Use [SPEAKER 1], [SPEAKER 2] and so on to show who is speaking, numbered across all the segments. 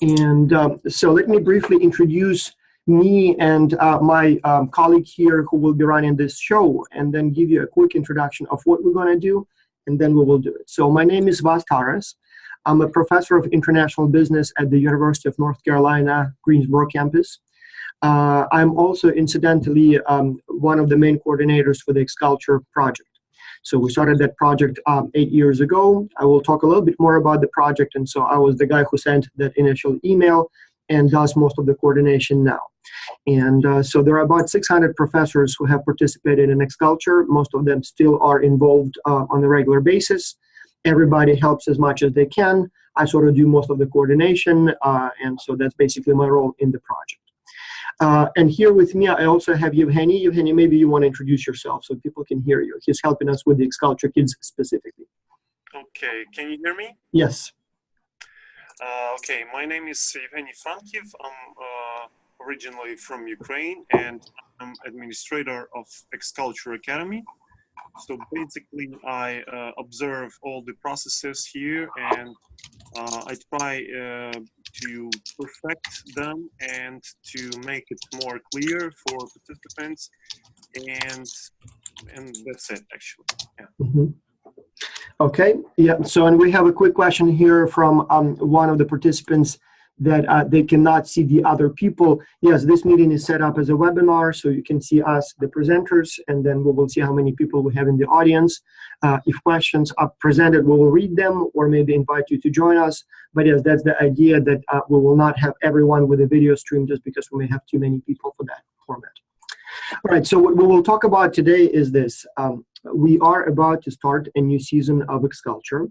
[SPEAKER 1] And so let me briefly introduce me and my colleague here who will be running this show, and then give you a quick introduction of what we're going to do, and then we will do it. So my name is Vas Taras. I'm a professor of international business at the University of North Carolina, Greensboro campus. I'm also, incidentally, one of the main coordinators for the X-Culture project. So we started that project 8 years ago. I will talk a little bit more about the project. And so I was the guy who sent that initial email and does most of the coordination now. And so there are about 600 professors who have participated in X-Culture. Most of them still are involved on a regular basis. Everybody helps as much as they can. I sort of do most of the coordination, and so that's basically my role in the project. And here with me, I also have Evgeny. Evgeny, maybe you want to introduce yourself so people can hear you. He's helping us with the X-Culture kids specifically.
[SPEAKER 2] Okay, can you hear me?
[SPEAKER 1] Yes.
[SPEAKER 2] Okay, my name is Evgeny Frankiev. I'm originally from Ukraine, and I'm administrator of X-Culture Academy. So basically, I observe all the processes here, and I try to perfect them and to make it more clear for participants, and that's it, actually. Yeah.
[SPEAKER 1] Mm-hmm. Okay. Yeah. So, and we have a quick question here from one of the participants that they cannot see the other people. Yes, this meeting is set up as a webinar, so you can see us, the presenters, and then we will see how many people we have in the audience. If questions are presented, we will read them or maybe invite you to join us. But yes, that's the idea, that we will not have everyone with a video stream just because we may have too many people for that format. All right, so what we will talk about today is this. We are about to start a new season of X-Culture.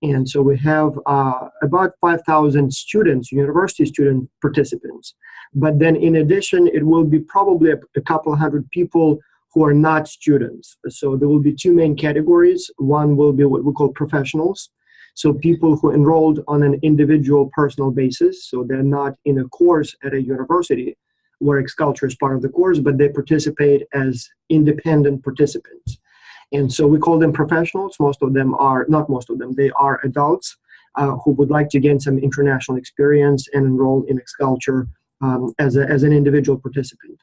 [SPEAKER 1] And so we have about 5,000 students, university student participants. But then in addition, it will be probably a couple hundred people who are not students. So there will be two main categories. One will be what we call professionals. So people who enrolled on an individual personal basis. So they're not in a course at a university where X-Culture is part of the course, but they participate as independent participants. And so we call them professionals. Most of them are, not most of them, they are adults who would like to gain some international experience and enroll in X-Culture as an individual participant.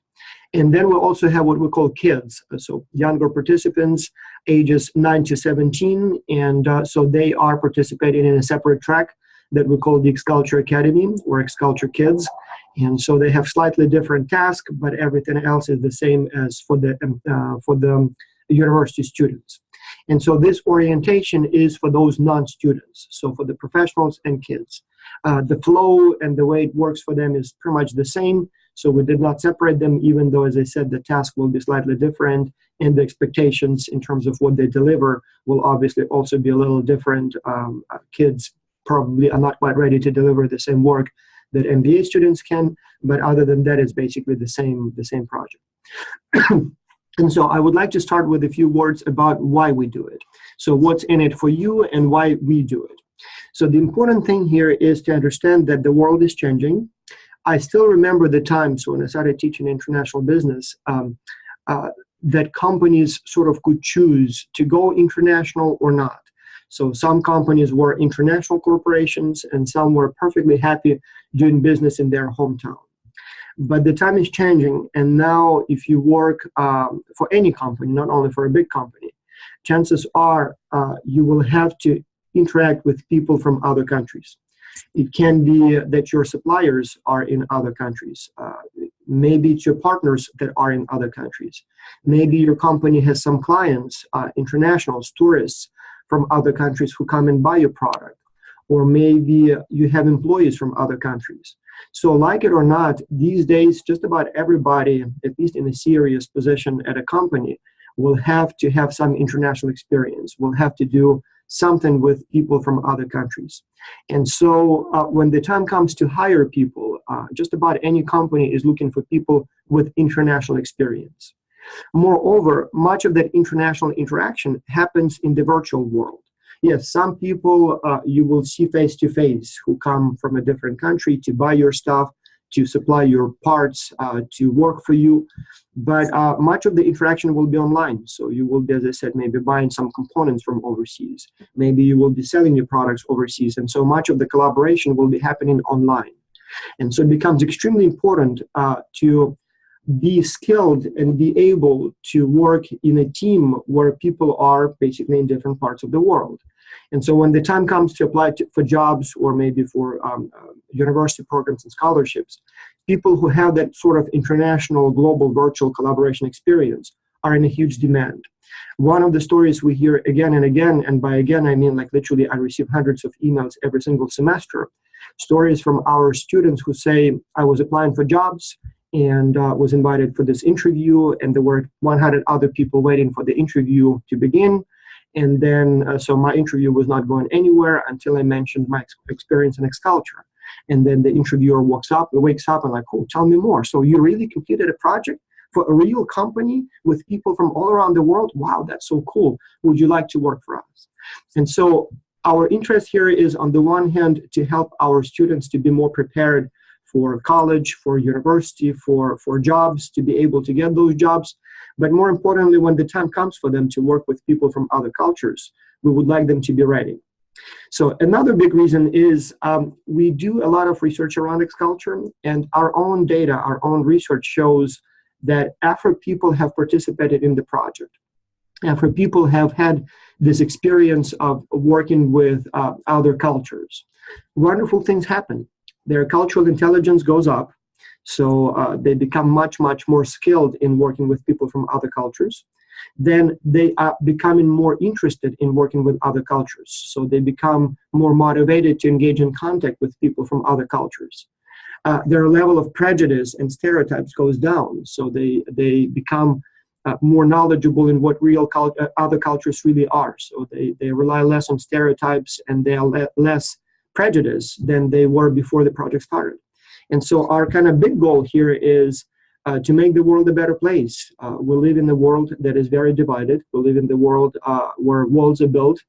[SPEAKER 1] And then we also have what we call kids, so younger participants, ages 9 to 17. And so they are participating in a separate track that we call the X-Culture Academy or X-Culture Kids. And so they have slightly different tasks, but everything else is the same as for the university students. And so this orientation is for those non-students, so for the professionals and kids. The flow and the way it works for them is pretty much the same, so we did not separate them, even though, as I said, the task will be slightly different, and the expectations in terms of what they deliver will obviously also be a little different. Kids probably are not quite ready to deliver the same work that MBA students can, but other than that, it's basically the same project. And so I would like to start with a few words about why we do it. So what's in it for you and why we do it. So the important thing here is to understand that the world is changing. I still remember the times when I started teaching international business that companies sort of could choose to go international or not. So some companies were international corporations and some were perfectly happy doing business in their hometown. But the time is changing, and now if you work for any company, not only for a big company, chances are you will have to interact with people from other countries. It can be that your suppliers are in other countries. Maybe it's your partners that are in other countries. Maybe your company has some clients, internationals, tourists from other countries who come and buy your product. Or maybe you have employees from other countries. So like it or not, these days, just about everybody, at least in a serious position at a company, will have to have some international experience, will have to do something with people from other countries. And so when the time comes to hire people, just about any company is looking for people with international experience. Moreover, much of that international interaction happens in the virtual world. Yes, some people you will see face-to-face who come from a different country to buy your stuff, to supply your parts, to work for you. But much of the interaction will be online. So you will be, as I said, maybe buying some components from overseas. Maybe you will be selling your products overseas. And so much of the collaboration will be happening online. And so it becomes extremely important to be skilled and be able to work in a team where people are basically in different parts of the world. And so when the time comes to apply for jobs or maybe for university programs and scholarships, people who have that sort of international, global, virtual collaboration experience are in a huge demand. One of the stories we hear again and again, and by again I mean like literally I receive hundreds of emails every single semester, stories from our students who say, I was applying for jobs and was invited for this interview, and there were 100 other people waiting for the interview to begin. And then, so my interview was not going anywhere until I mentioned my experience in X-Culture. And then the interviewer wakes up and like, oh, tell me more. So you really completed a project for a real company with people from all around the world? Wow, that's so cool. Would you like to work for us? And so our interest here is, on the one hand, to help our students to be more prepared for college, for university, for jobs, to be able to get those jobs. But more importantly, when the time comes for them to work with people from other cultures, we would like them to be ready. So another big reason is we do a lot of research around X-Culture, and our own data, our own research shows that after people have participated in the project, after people have had this experience of working with other cultures, wonderful things happen. Their cultural intelligence goes up, so they become much, much more skilled in working with people from other cultures. Then they are becoming more interested in working with other cultures, so they become more motivated to engage in contact with people from other cultures. Their level of prejudice and stereotypes goes down, so they become more knowledgeable in what real other cultures really are. So they rely less on stereotypes, and they are less prejudice than they were before the project started. And so our kind of big goal here is to make the world a better place. We live in a world that is very divided. We live in the world where walls are built,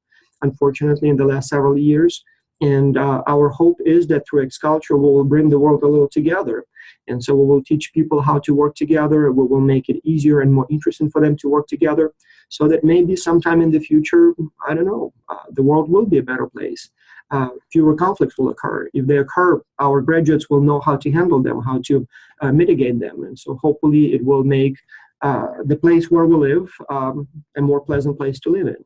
[SPEAKER 1] unfortunately, in the last several years. And our hope is that through X-Culture, we will bring the world a little together. And so we will teach people how to work together. We will make it easier and more interesting for them to work together, so that maybe sometime in the future, I don't know, the world will be a better place. Fewer conflicts will occur. If they occur, our graduates will know how to handle them, how to mitigate them. And so hopefully it will make the place where we live a more pleasant place to live in.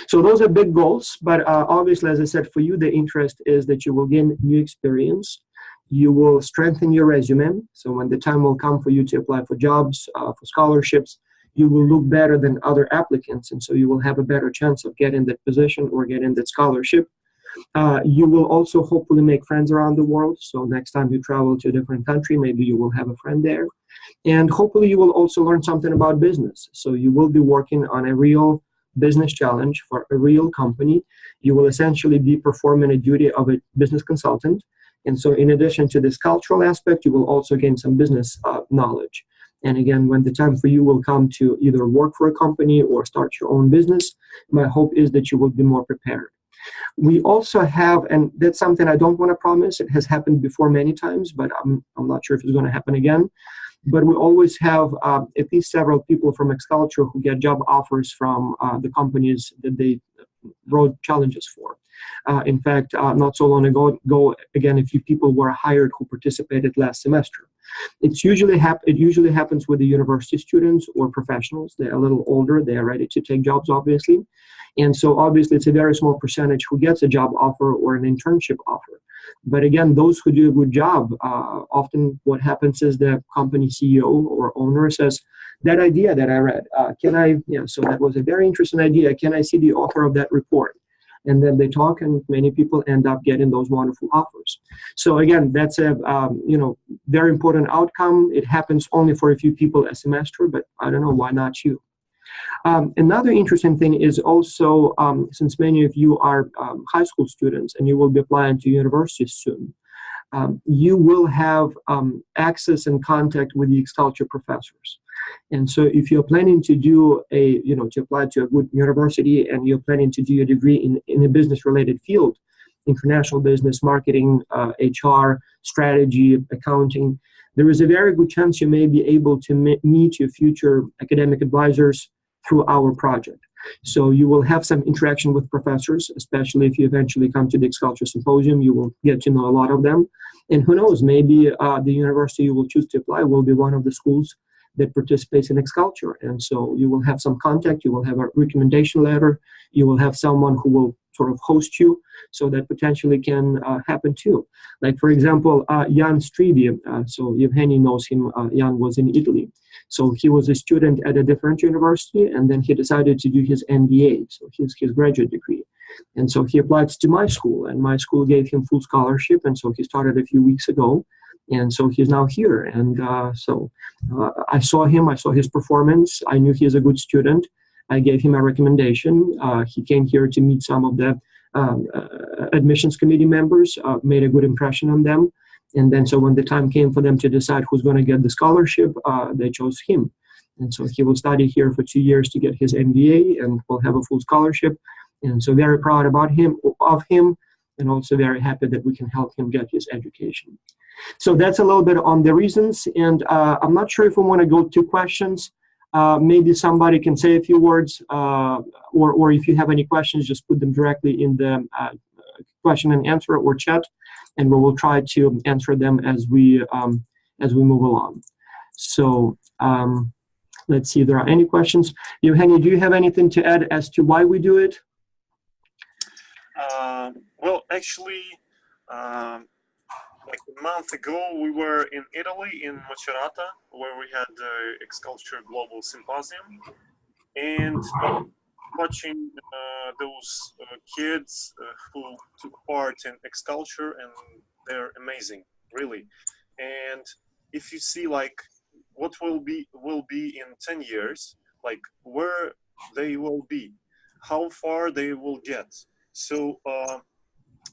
[SPEAKER 1] So those are big goals, but obviously, as I said, for you, the interest is that you will gain new experience. You will strengthen your resume. So when the time will come for you to apply for jobs, for scholarships, you will look better than other applicants. And so you will have a better chance of getting that position or getting that scholarship. You will also hopefully make friends around the world. So next time you travel to a different country, maybe you will have a friend there. And hopefully you will also learn something about business. So you will be working on a real business challenge for a real company. You will essentially be performing a duty of a business consultant. And so in addition to this cultural aspect, you will also gain some business knowledge. And again, when the time for you will come to either work for a company or start your own business, my hope is that you will be more prepared. We also have, and that's something I don't want to promise, it has happened before many times, but I'm not sure if it's going to happen again. But we always have at least several people from X-Culture who get job offers from the companies that they wrote challenges for. In fact, not so long ago, again, a few people were hired who participated last semester. It usually happens with the university students or professionals. They're a little older. They are ready to take jobs, obviously. And so obviously it's a very small percentage who gets a job offer or an internship offer. But again, those who do a good job, often what happens is the company CEO or owner says, that idea that I read, so that was a very interesting idea. Can I see the author of that report? And then they talk, and many people end up getting those wonderful offers. So again, that's a very important outcome. It happens only for a few people a semester, but I don't know, why not you? Another interesting thing is also, since many of you are high school students and you will be applying to universities soon, you will have access and contact with the X-Culture professors. And so if you're planning to do to apply to a good university and you're planning to do a degree in a business-related field, international business, marketing, HR, strategy, accounting, there is a very good chance you may be able to meet your future academic advisors through our project. So you will have some interaction with professors, especially if you eventually come to the X-Culture Symposium. You will get to know a lot of them. And who knows, maybe the university you will choose to apply will be one of the schools that participates in X-Culture. And so you will have some contact, you will have a recommendation letter, you will have someone who will sort of host you, so that potentially can happen too. Like, for example, Jan Strivi, so Evgeny knows him, Jan was in Italy. So he was a student at a different university, and then he decided to do his MBA, so his graduate degree. And so he applied to my school, and my school gave him full scholarship, and so he started a few weeks ago. And so he's now here. And I saw him, I saw his performance. I knew he's a good student. I gave him a recommendation. He came here to meet some of the admissions committee members, made a good impression on them. And then so when the time came for them to decide who's going to get the scholarship, they chose him. And so he will study here for 2 years to get his MBA and will have a full scholarship. And so very proud of him, and also very happy that we can help him get his education. So that's a little bit on the reasons, and I'm not sure if we want to go to questions. Maybe somebody can say a few words, or if you have any questions, just put them directly in the question and answer or chat, and we will try to answer them as we move along. So let's see if there are any questions. Evgeny, do you have anything to add as to why we do it?
[SPEAKER 2] Well, actually, like a month ago, we were in Italy, in Macerata, where we had the X-Culture Global Symposium, and watching those kids who took part in X-Culture, and they're amazing, really. And if you see like what will be in 10 years, like where they will be, how far they will get. So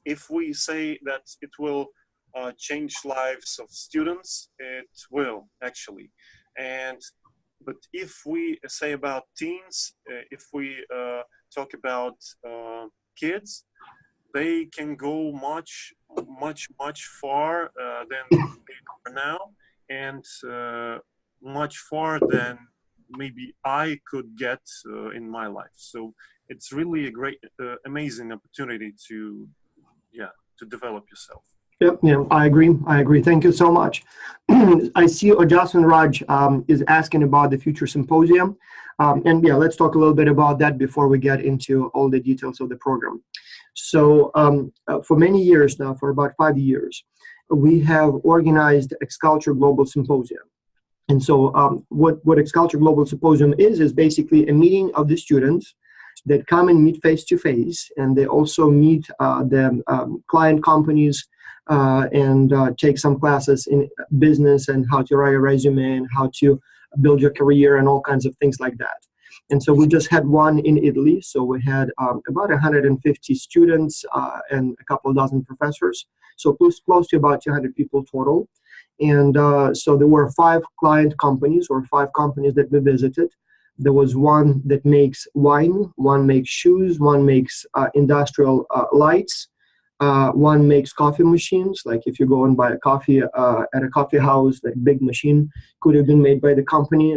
[SPEAKER 2] if we say that it will change lives of students, it will actually. But if we say about teens, if we talk about kids, they can go much far than they are now, and much far than maybe I could get in my life. So it's really a great, amazing opportunity to develop yourself.
[SPEAKER 1] Yep, yeah, I agree. Thank you so much. I see Ojasan Raj is asking about the future symposium. And yeah, let's talk a little bit about that before we get into all the details of the program. So for many years now, for about 5 years, we have organized X-Culture Global Symposium. And so what X-Culture Global Symposium is basically a meeting of the students that come and meet face-to-face, and they also meet the client companies and take some classes in business and how to write a resume and how to build your career and all kinds of things like that. And so we just had one in Italy. So we had about 150 students and a couple dozen professors. So close to about 200 people total. And so there were 5 client companies, or 5 companies that we visited. There was one that makes wine, one makes shoes, one makes industrial lights, one makes coffee machines. Like if you go and buy a coffee at a coffee house, that big machine could have been made by the company.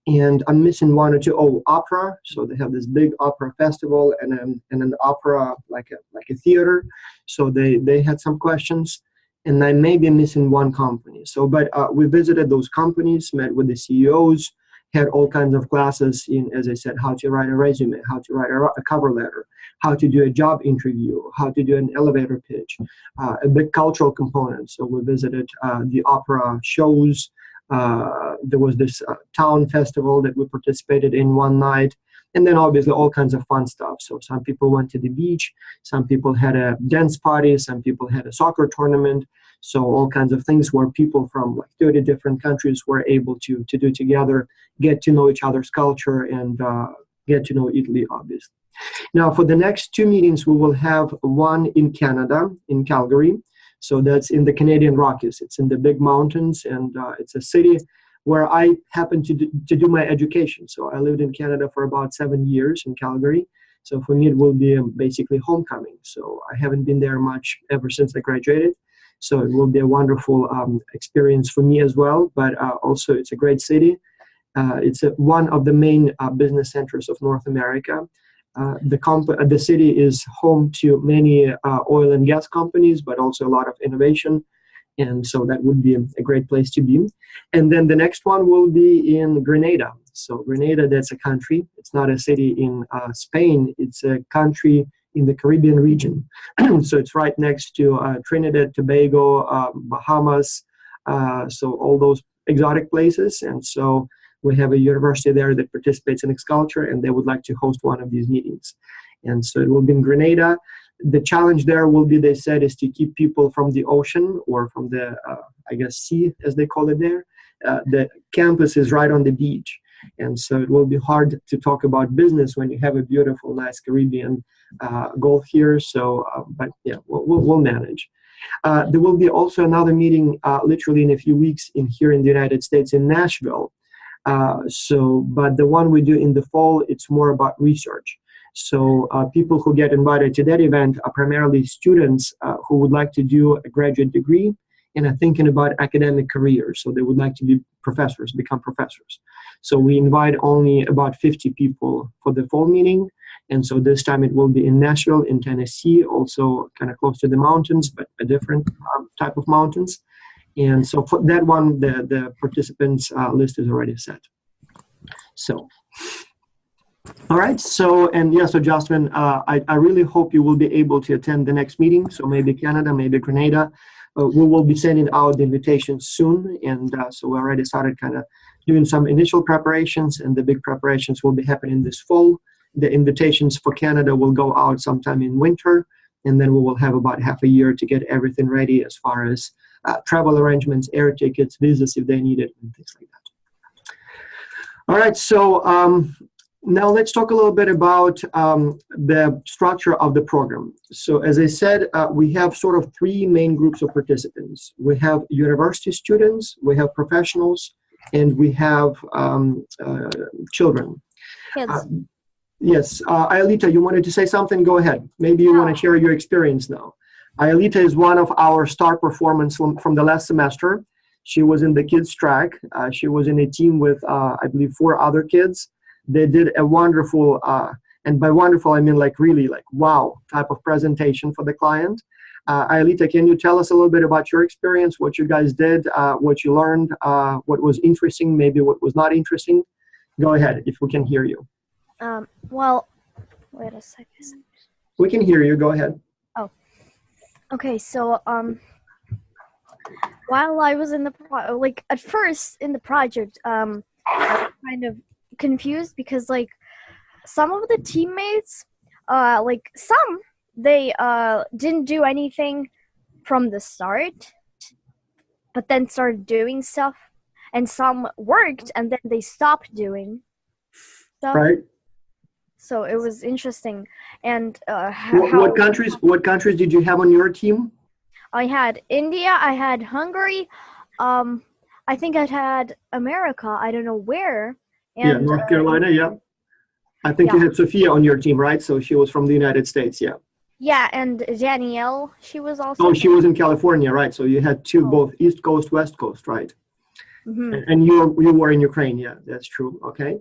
[SPEAKER 1] And I'm missing one or two. Oh, opera. So they have this big opera festival and an opera like a theater. So they had some questions. And I may be missing one company. So, but we visited those companies, met with the CEOs, had all kinds of classes in, as I said, how to write a resume, how to write a cover letter, how to do a job interview, how to do an elevator pitch, a big cultural component. So we visited the opera shows. There was this town festival that we participated in one night. And then obviously all kinds of fun stuff. So some people went to the beach, some people had a dance party, some people had a soccer tournament. So all kinds of things where people from like 30 different countries were able to do together, get to know each other's culture, and get to know Italy, obviously. Now for the next 2 meetings, we will have one in Canada, in Calgary. So that's in the Canadian Rockies. It's in the big mountains, and it's a city where I happened to do my education. So I lived in Canada for about 7 years in Calgary. So for me, it will be basically homecoming. So I haven't been there much ever since I graduated. So it will be a wonderful experience for me as well. But also it's a great city. It's one of the main business centers of North America. The city is home to many oil and gas companies, but also a lot of innovation. And so that would be a great place to be. And then the next one will be in Grenada. So Grenada, that's a country. It's not a city in Spain. It's a country in the Caribbean region. So it's right next to Trinidad, Tobago, Bahamas, so all those exotic places. And so we have a university there that participates in X-Culture, and they would like to host one of these meetings. And so it will be in Grenada. The challenge there will be, they said, is to keep people from the ocean or from the, I guess, sea, as they call it there. The campus is right on the beach. And so it will be hard to talk about business when you have a beautiful, nice Caribbean Gulf here. So, but yeah, we'll manage. There will be also another meeting literally in a few weeks here in the United States in Nashville. But the one we do in the fall, it's more about research. So people who get invited to that event are primarily students who would like to do a graduate degree and are thinking about academic careers. So they would like to be professors, become professors. So we invite only about 50 people for the fall meeting. And so this time it will be in Nashville, in Tennessee, also kind of close to the mountains, but a different type of mountains. And so for that one, the participants list is already set. So, all right. So, and yeah, so Justin, I really hope you will be able to attend the next meeting. So maybe Canada, maybe Grenada. We will be sending out the invitations soon. And so we already started kind of doing some initial preparations, and the big preparations will be happening this fall. The invitations for Canada will go out sometime in winter. And then we will have about half a year to get everything ready as far as travel arrangements, air tickets, visas if they need it, and things like that. All right, so now let's talk a little bit about the structure of the program. So as I said, we have sort of three main groups of participants. We have university students, we have professionals, and we have children.
[SPEAKER 3] Kids.
[SPEAKER 1] Yes, Aelita, you wanted to say something? Go ahead. Maybe you want to share your experience now. Aelita is one of our star performers from the last semester. She was in the kids track. She was in a team with, I believe, 4 other kids. They did a wonderful, and by wonderful, I mean like really like wow type of presentation for the client. Aelita, can you tell us a little bit about your experience, what you guys did, what you learned, what was interesting, maybe what was not interesting? Go ahead, if we can hear you.
[SPEAKER 3] Well, wait a second.
[SPEAKER 1] We can hear you. Go ahead.
[SPEAKER 3] Oh, okay. So, while I was in the at first in the project, I was kind of confused because like some of the teammates, they didn't do anything from the start, but then started doing stuff, and some worked and then they stopped doing stuff.
[SPEAKER 1] Right.
[SPEAKER 3] So it was interesting. And
[SPEAKER 1] what countries did you have on your team?
[SPEAKER 3] I had India, I had Hungary, I think I had America, I don't know where. And,
[SPEAKER 1] yeah, North Carolina, yeah. I think you had Sophia on your team, right? So she was from the United States, yeah.
[SPEAKER 3] Yeah, and Danielle, she was also.
[SPEAKER 1] Oh, she was in California, right? So you had two, both East Coast, West Coast, right?
[SPEAKER 3] Mm-hmm.
[SPEAKER 1] And you were in Ukraine, yeah, that's true. Okay.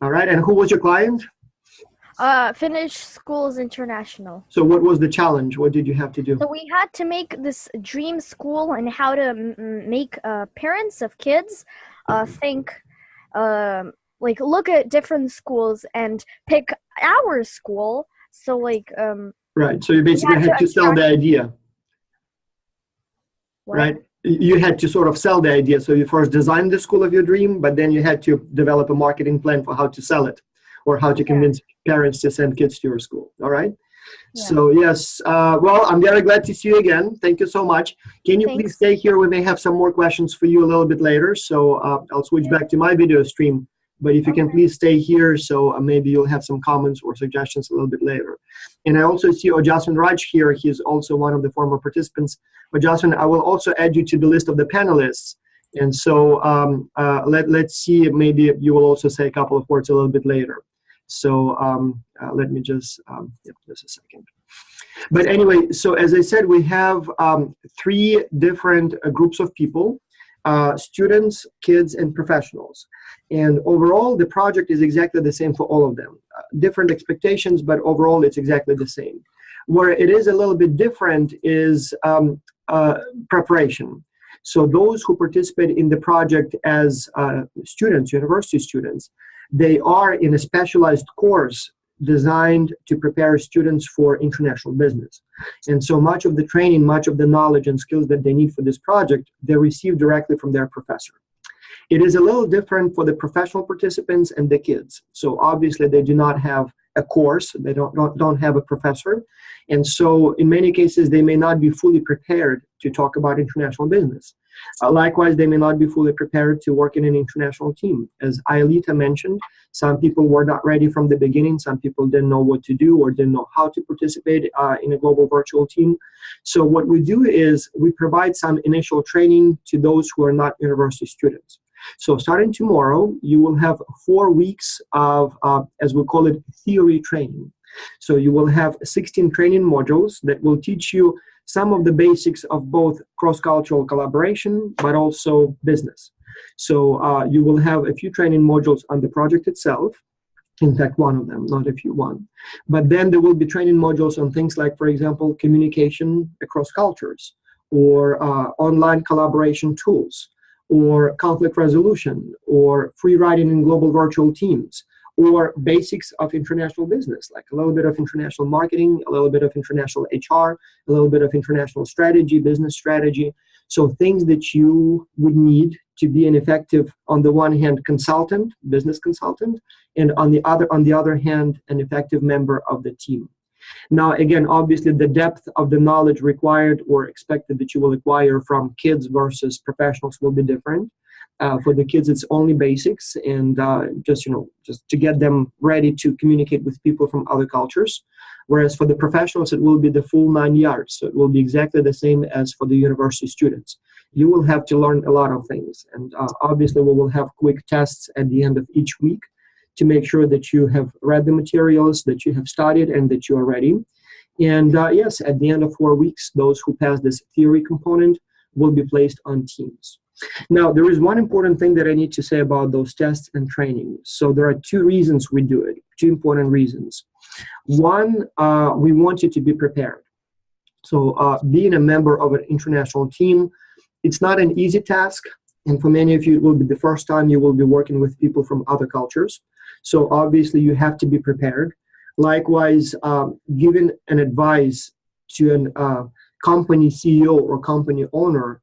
[SPEAKER 1] All right, and who was your client?
[SPEAKER 3] Finnish Schools International.
[SPEAKER 1] So what was the challenge? What did you have to do?
[SPEAKER 3] So we had to make this dream school and how to make parents of kids think, look at different schools and pick our school. So
[SPEAKER 1] right. So you basically had to sell the idea.
[SPEAKER 3] What?
[SPEAKER 1] Right. You had to sort of sell the idea. So you first designed the school of your dream, but then you had to develop a marketing plan for how to sell it or how to convince parents to send kids to your school. All right. Yeah. So yes, well, I'm very glad to see you again. Thank you so much. Can you please stay here? We may have some more questions for you a little bit later. So I'll switch back to my video stream. But if you can please stay here, so maybe you'll have some comments or suggestions a little bit later. And I also see Ojaswin Raj here. He's also one of the former participants. Ojaswin, I will also add you to the list of the panelists. And so let's see, maybe you will also say a couple of words a little bit later. So let me just a second. But anyway, so as I said, we have 3 different groups of people. students, kids, and professionals. And overall, the project is exactly the same for all of them. Different expectations, but overall, it's exactly the same. Where it is a little bit different is preparation. So those who participate in the project as students, university students, they are in a specialized course designed to prepare students for international business. And so much of the training, much of the knowledge and skills that they need for this project, they receive directly from their professor. It is a little different for the professional participants and the kids. So obviously they do not have a course, they don't have a professor. And so in many cases, they may not be fully prepared to talk about international business. Likewise, they may not be fully prepared to work in an international team. As Aelita mentioned, some people were not ready from the beginning. Some people didn't know what to do or didn't know how to participate in a global virtual team. So what we do is we provide some initial training to those who are not university students. So starting tomorrow, you will have 4 weeks of, as we call it, theory training. So you will have 16 training modules that will teach you some of the basics of both cross-cultural collaboration, but also business. So you will have a few training modules on the project itself. In fact, one of them, not a few, one. But then there will be training modules on things like, for example, communication across cultures, or online collaboration tools, or conflict resolution, or free writing in global virtual teams, or basics of international business, like a little bit of international marketing, a little bit of international HR, a little bit of international strategy, business strategy. So things that you would need to be an effective, on the one hand, consultant, business consultant, and on the other hand, an effective member of the team. Now, again, obviously, the depth of the knowledge required or expected that you will acquire from kids versus professionals will be different. For the kids, it's only basics, and just to get them ready to communicate with people from other cultures. Whereas for the professionals, it will be the full 9 yards. So it will be exactly the same as for the university students. You will have to learn a lot of things, and obviously, we will have quick tests at the end of each week to make sure that you have read the materials, that you have studied, and that you are ready. And yes, at the end of 4 weeks, those who pass this theory component will be placed on teams. Now, there is one important thing that I need to say about those tests and training. So there are 2 reasons we do it, 2 important reasons. One, we want you to be prepared. So being a member of an international team, it's not an easy task. And for many of you, it will be the first time you will be working with people from other cultures. So obviously, you have to be prepared. Likewise, giving an advice to a company CEO or company owner,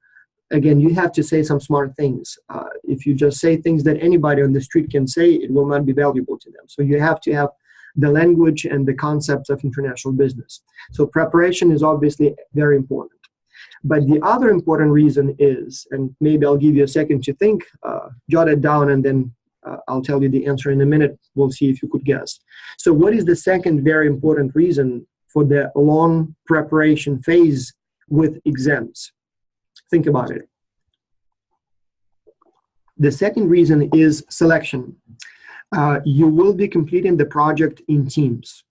[SPEAKER 1] again, you have to say some smart things. If you just say things that anybody on the street can say, it will not be valuable to them. So you have to have the language and the concepts of international business. So preparation is obviously very important. But the other important reason is, and maybe I'll give you a second to think, jot it down, and then I'll tell you the answer in a minute. We'll see if you could guess. So what is the second very important reason for the long preparation phase with exams? Think about it. The second reason is selection. You will be completing the project in teams.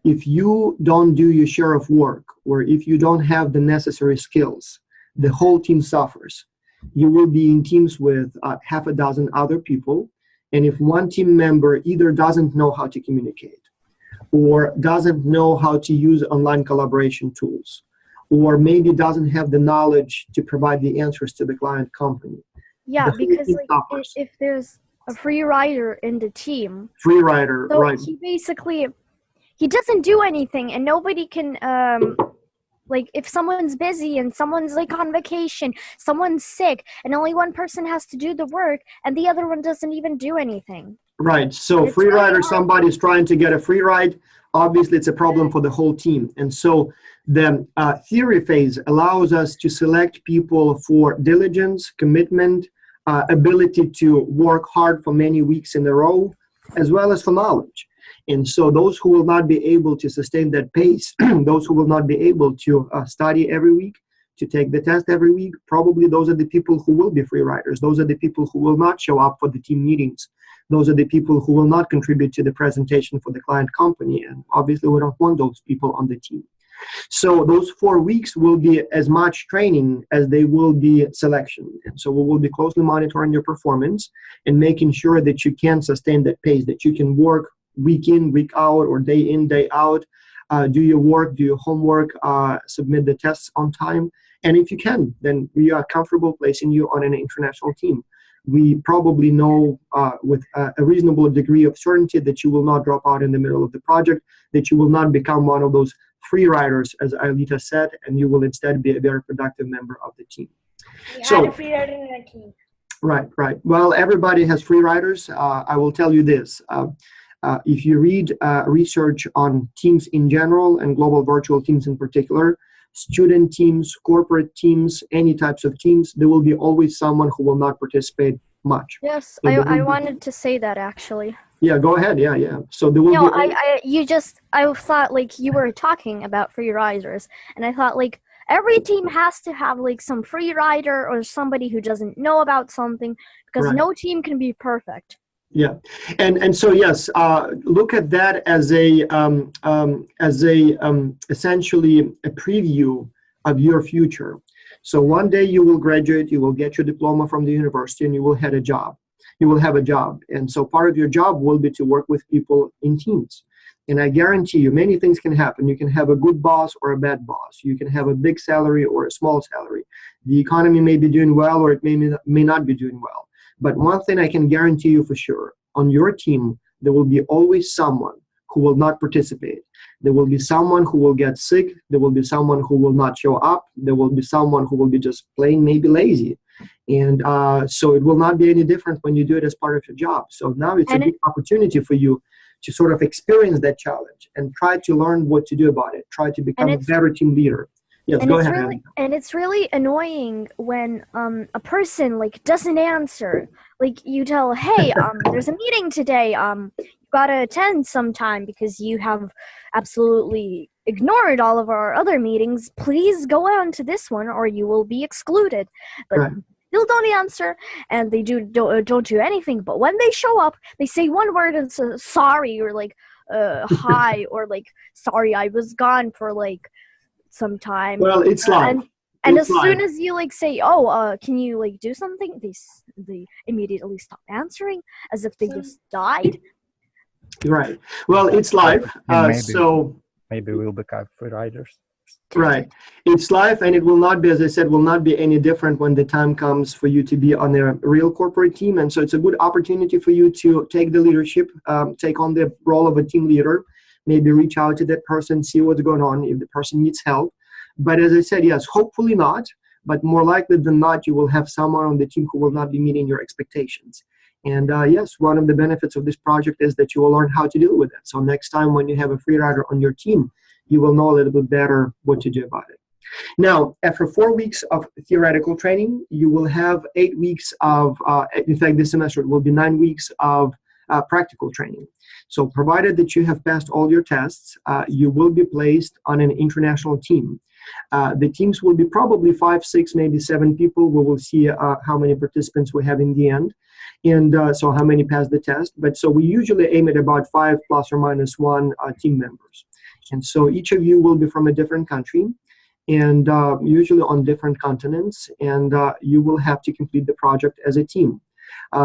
[SPEAKER 1] If you don't do your share of work, or if you don't have the necessary skills, the whole team suffers. You will be in teams with half a dozen other people, and if one team member either doesn't know how to communicate, or doesn't know how to use online collaboration tools, or maybe doesn't have the knowledge to provide the answers to the client company.
[SPEAKER 3] Yeah, because like if there's a free rider in the team.
[SPEAKER 1] Free rider,
[SPEAKER 3] so
[SPEAKER 1] right.
[SPEAKER 3] He doesn't do anything, and nobody can, like if someone's busy and someone's like on vacation, someone's sick, and only one person has to do the work, and the other one doesn't even do anything.
[SPEAKER 1] Right, so free rider, somebody's trying to get a free ride, obviously it's a problem for the whole team. And so the theory phase allows us to select people for diligence, commitment, ability to work hard for many weeks in a row, as well as for knowledge. And so those who will not be able to sustain that pace, those who will not be able to study every week, to take the test every week, probably those are the people who will be free riders. Those are the people who will not show up for the team meetings. Those are the people who will not contribute to the presentation for the client company. And obviously we don't want those people on the team. So those 4 weeks will be as much training as they will be selection. And so we will be closely monitoring your performance and making sure that you can sustain that pace, that you can work week in, week out, or day in, day out, do your work, do your homework, submit the tests on time. And if you can, then we are comfortable placing you on an international team. We probably know with a reasonable degree of certainty that you will not drop out in the middle of the project, that you will not become one of those free riders, as Aelita said, and you will instead be a very productive member of the team.
[SPEAKER 3] We had a free rider in our team.
[SPEAKER 1] Right, right. Well, everybody has free riders. I will tell you this. If you read research on teams in general and global virtual teams in particular, student teams, corporate teams, any types of teams, there will be always someone who will not participate much.
[SPEAKER 3] Yes,
[SPEAKER 1] So
[SPEAKER 3] I wanted to say that actually.
[SPEAKER 1] Yeah, go ahead. Yeah, yeah. So there will
[SPEAKER 3] No,
[SPEAKER 1] be.
[SPEAKER 3] I thought like you were talking about free riders, and I thought like every team has to have like some free rider or somebody who doesn't know about something, because
[SPEAKER 1] Right.
[SPEAKER 3] no team can be perfect.
[SPEAKER 1] Yeah, and so yes, look at that as essentially a preview of your future. So one day you will graduate, you will get your diploma from the university, and you will have a job. You will have a job, and so part of your job will be to work with people in teams. And I guarantee you, many things can happen. You can have a good boss or a bad boss. You can have a big salary or a small salary. The economy may be doing well, or it may not be doing well. But one thing I can guarantee you for sure, on your team, there will be always someone who will not participate. There will be someone who will get sick. There will be someone who will not show up. There will be someone who will be just plain maybe lazy. And so it will not be any different when you do it as part of your job. So now it's a big opportunity for you to sort of experience that challenge and try to learn what to do about it. Try to become a better team leader. Yes, go ahead.
[SPEAKER 3] It's really annoying when a person like doesn't answer. Like you tell, hey, there's a meeting today. You gotta attend sometime because you have absolutely ignored all of our other meetings. Please go on to this one, or you will be excluded. But
[SPEAKER 1] Right.
[SPEAKER 3] still don't answer, and they don't do anything. But when they show up, they say one word and say sorry, or like hi, or like sorry, I was gone for like some time.
[SPEAKER 1] Well, it's live.
[SPEAKER 3] And as soon as you like say, oh, can you like do something, they immediately stop answering as if they just died.
[SPEAKER 1] Right. Well, it's live. So
[SPEAKER 4] maybe we'll become free riders.
[SPEAKER 1] Right. It's live, and it will not be, as I said, will not be any different when the time comes for you to be on a real corporate team. And so it's a good opportunity for you to take the leadership, take on the role of a team leader, maybe reach out to that person, see what's going on, if the person needs help. But as I said, yes, hopefully not, but more likely than not, you will have someone on the team who will not be meeting your expectations. And yes, one of the benefits of this project is that you will learn how to deal with it. So next time when you have a free rider on your team, you will know a little bit better what to do about it. Now, after 4 weeks of theoretical training, you will have 8 weeks of, in fact, this semester it will be 9 weeks of practical training. So provided that you have passed all your tests, you will be placed on an international team. The teams will be probably 5, 6, maybe 7 people. We will see how many participants we have in the end, and so how many pass the test. But so we usually aim at about 5 plus or minus 1 team members. And so each of you will be from a different country, and usually on different continents, and you will have to complete the project as a team.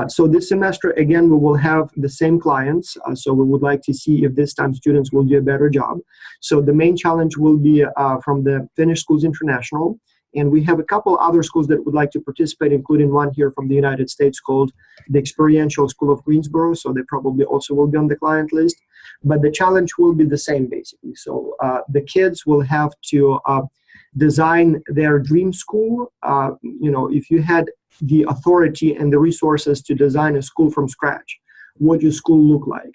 [SPEAKER 1] So this semester, again, we will have the same clients. So we would like to see if this time students will do a better job. So the main challenge will be from the Finnish Schools International. And we have a couple other schools that would like to participate, including one here from the United States called the Experiential School of Greensboro. So they probably also will be on the client list. But the challenge will be the same, basically. So the kids will have to design their dream school. If you had the authority and the resources to design a school from scratch, what does your school look like?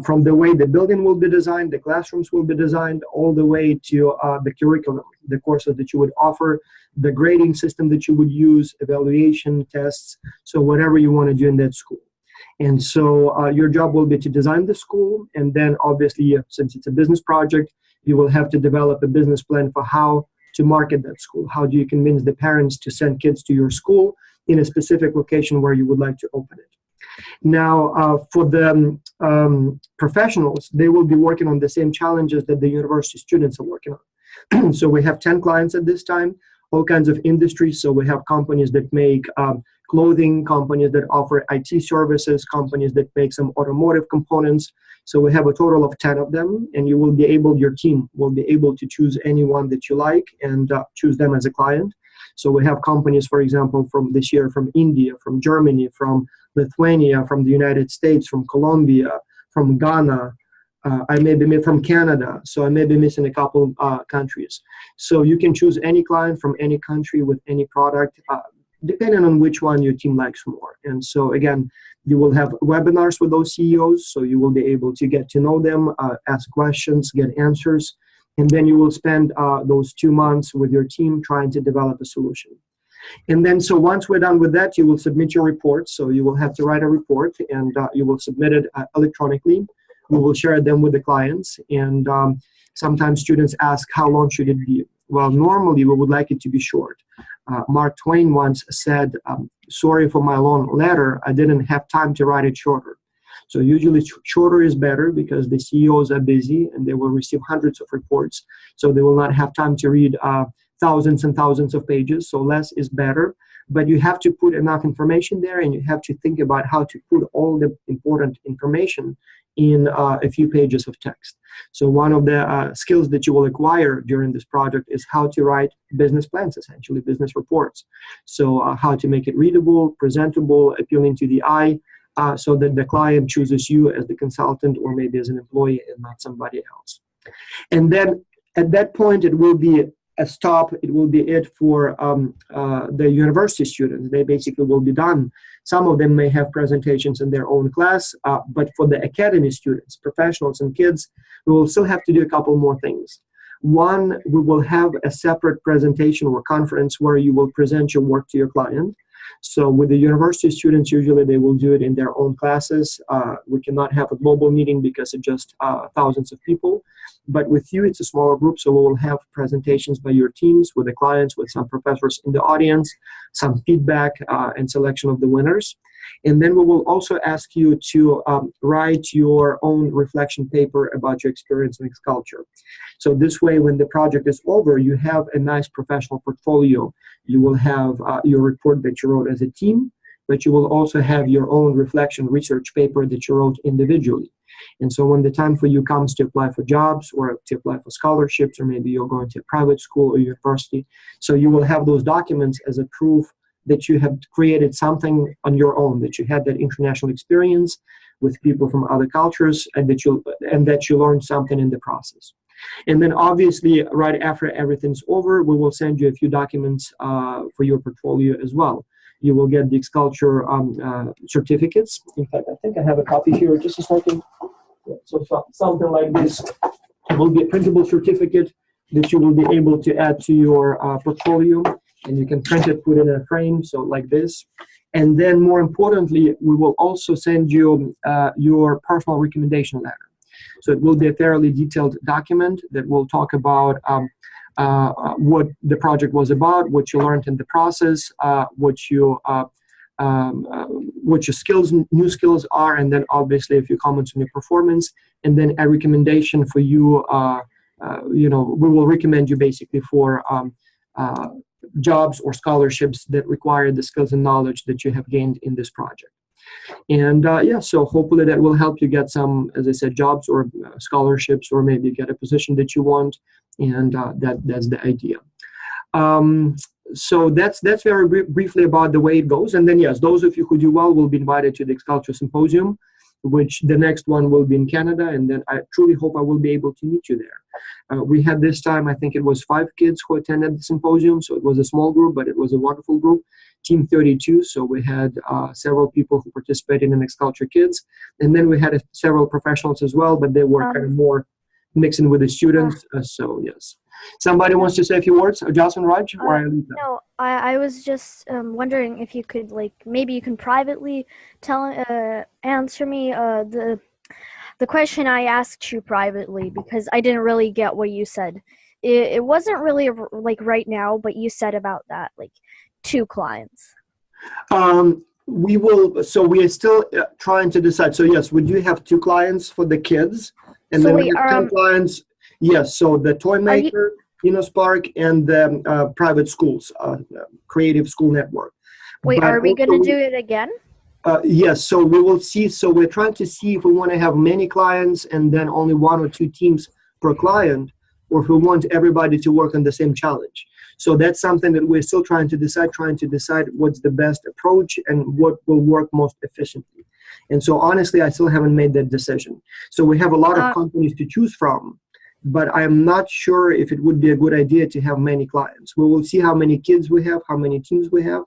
[SPEAKER 1] From the way the building will be designed, the classrooms will be designed, all the way to the curriculum, the courses that you would offer, the grading system that you would use, evaluation, tests, so whatever you want to do in that school. And so your job will be to design the school, and then obviously, since it's a business project, you will have to develop a business plan for how to market that school. How do you convince the parents to send kids to your school in a specific location where you would like to open it? Now, for the professionals, they will be working on the same challenges that the university students are working on. So we have 10 clients at this time, all kinds of industries. So we have companies that make clothing, companies that offer IT services, companies that make some automotive components. So we have a total of 10 of them, and your team will be able to choose any one that you like and choose them as a client. So we have companies, for example, from this year, from India, from Germany, from Lithuania, from the United States, from Colombia, from Ghana. I may be from Canada, so I may be missing a couple countries. So you can choose any client from any country with any product, depending on which one your team likes more. And so again, you will have webinars with those CEOs, so you will be able to get to know them, ask questions, get answers, and then you will spend those 2 months with your team trying to develop a solution. And then, so once we're done with that, you will submit your report. So you will have to write a report, and you will submit it electronically. We will share them with the clients, and sometimes students ask, how long should it be? Well, normally we would like it to be short. Mark Twain once said, sorry for my long letter, I didn't have time to write it shorter. So usually shorter is better because the CEOs are busy and they will receive hundreds of reports. So they will not have time to read thousands and thousands of pages. So less is better, but you have to put enough information there, and you have to think about how to put all the important information in a few pages of text. So one of the skills that you will acquire during this project is how to write business plans, essentially business reports. So how to make it readable, presentable, appealing to the eye, so that the client chooses you as the consultant or maybe as an employee and not somebody else. And then at that point, it will be a stop. It will be it for the university students. They basically will be done. Some of them may have presentations in their own class, but for the academy students, professionals and kids, we will still have to do a couple more things. One, we will have a separate presentation or conference where you will present your work to your client. So with the university students, usually they will do it in their own classes. We cannot have a global meeting because it's just thousands of people. But with you, it's a smaller group, so we will have presentations by your teams, with the clients, with some professors in the audience, some feedback and selection of the winners. And then we will also ask you to write your own reflection paper about your experience in X-Culture. So this way, when the project is over, you have a nice professional portfolio. You will have your report that you wrote as a team, but you will also have your own reflection research paper that you wrote individually. And so when the time for you comes to apply for jobs or to apply for scholarships, or maybe you're going to a private school or university, so you will have those documents as a proof that you have created something on your own, that you had that international experience with people from other cultures, and that you learned something in the process. And then obviously, right after everything's over, we will send you a few documents for your portfolio as well. You will get the X-Culture certificates. In fact, I think I have a copy here. Just a second. So something like this will be a printable certificate that you will be able to add to your portfolio, and you can print it, put it in a frame, so like this. And then more importantly, we will also send you your personal recommendation letter. So it will be a fairly detailed document that will talk about what the project was about, what you learned in the process, what your skills, new skills are, and then obviously a few comments on your performance, and then a recommendation for you. We will recommend you basically for jobs or scholarships that require the skills and knowledge that you have gained in this project. And so hopefully that will help you get some, as I said, jobs or scholarships, or maybe get a position that you want, and that's the idea. So that's very briefly about the way it goes. And then, yes, those of you who do well will be invited to the X-Culture Symposium, which the next one will be in Canada, and then I truly hope I will be able to meet you there. We had this time, I think it was 5 kids who attended the symposium, so it was a small group, but it was a wonderful group. Team 32, so we had several people who participated in X-Culture Kids, and then we had several professionals as well, but they were kind of more mixing with the students, so yes. Somebody wants to say a few words? Jocelyn, Raj? Or I leave that?
[SPEAKER 3] No, I was just wondering if you could, maybe you can privately answer me the question I asked you privately, because I didn't really get what you said. It wasn't really right now, but you said about that, 2 clients.
[SPEAKER 1] We are still trying to decide. So yes, we do have 2 clients for the kids, and then we have 10 clients. Yes, so the toy maker Spark, and the private schools, Creative School Network.
[SPEAKER 3] Wait,
[SPEAKER 1] But
[SPEAKER 3] are we
[SPEAKER 1] also
[SPEAKER 3] gonna do it again?
[SPEAKER 1] Yes, so we will see. So we're trying to see if we want to have many clients and then only 1 or 2 teams per client, or if we want everybody to work on the same challenge. So that's something that we're still trying to decide what's the best approach and what will work most efficiently. And so honestly, I still haven't made that decision. So we have a lot of companies to choose from, but I'm not sure if it would be a good idea to have many clients. We will see how many kids we have, how many teams we have,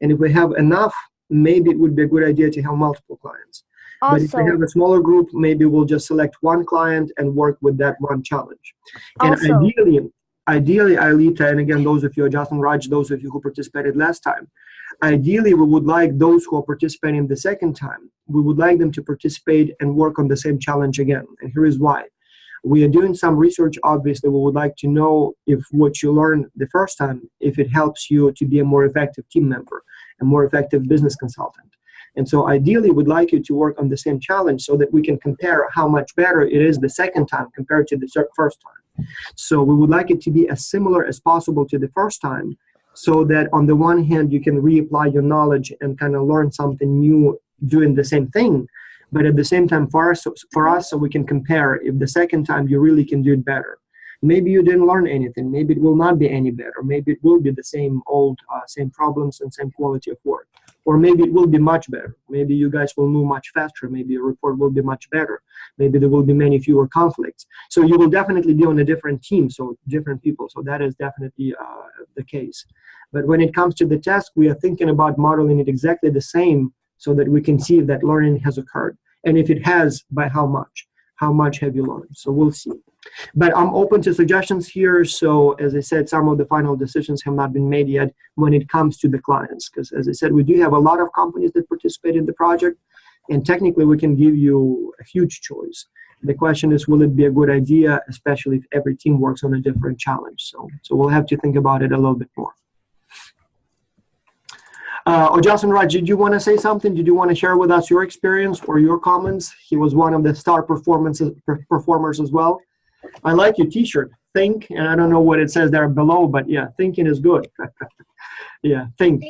[SPEAKER 1] and if we have enough, maybe it would be a good idea to have multiple clients. But if we have a smaller group, maybe we'll just select 1 client and work with that 1 challenge. And ideally, Ailita, and again, those of you, Justin, Raj, those of you who participated last time, ideally, we would like those who are participating the second time, we would like them to participate and work on the same challenge again. And here is why. We are doing some research. Obviously, we would like to know if what you learned the first time, if it helps you to be a more effective team member, a more effective business consultant. And so ideally, we'd like you to work on the same challenge so that we can compare how much better it is the second time compared to the first time. So we would like it to be as similar as possible to the first time, so that on the one hand, you can reapply your knowledge and kind of learn something new doing the same thing. But at the same time, for us, so we can compare if the second time you really can do it better. Maybe you didn't learn anything. Maybe it will not be any better. Maybe it will be the same old, same problems and same quality of work. Or maybe it will be much better. Maybe you guys will move much faster. Maybe your report will be much better. Maybe there will be many fewer conflicts. So you will definitely be on a different team, so different people. So that is definitely the case. But when it comes to the test, we are thinking about modeling it exactly the same so that we can see if that learning has occurred. And if it has, by how much? How much have you learned? So we'll see. But I'm open to suggestions here. So as I said, some of the final decisions have not been made yet when it comes to the clients. Because as I said, we do have a lot of companies that participate in the project. And technically, we can give you a huge choice. The question is, will it be a good idea, especially if every team works on a different challenge? So we'll have to think about it a little bit more. Justin, Raj, did you want to say something? Did you want to share with us your experience or your comments? He was one of the star performers as well. I like your t-shirt, think, and I don't know what it says there below, but yeah, thinking is good. Yeah, think.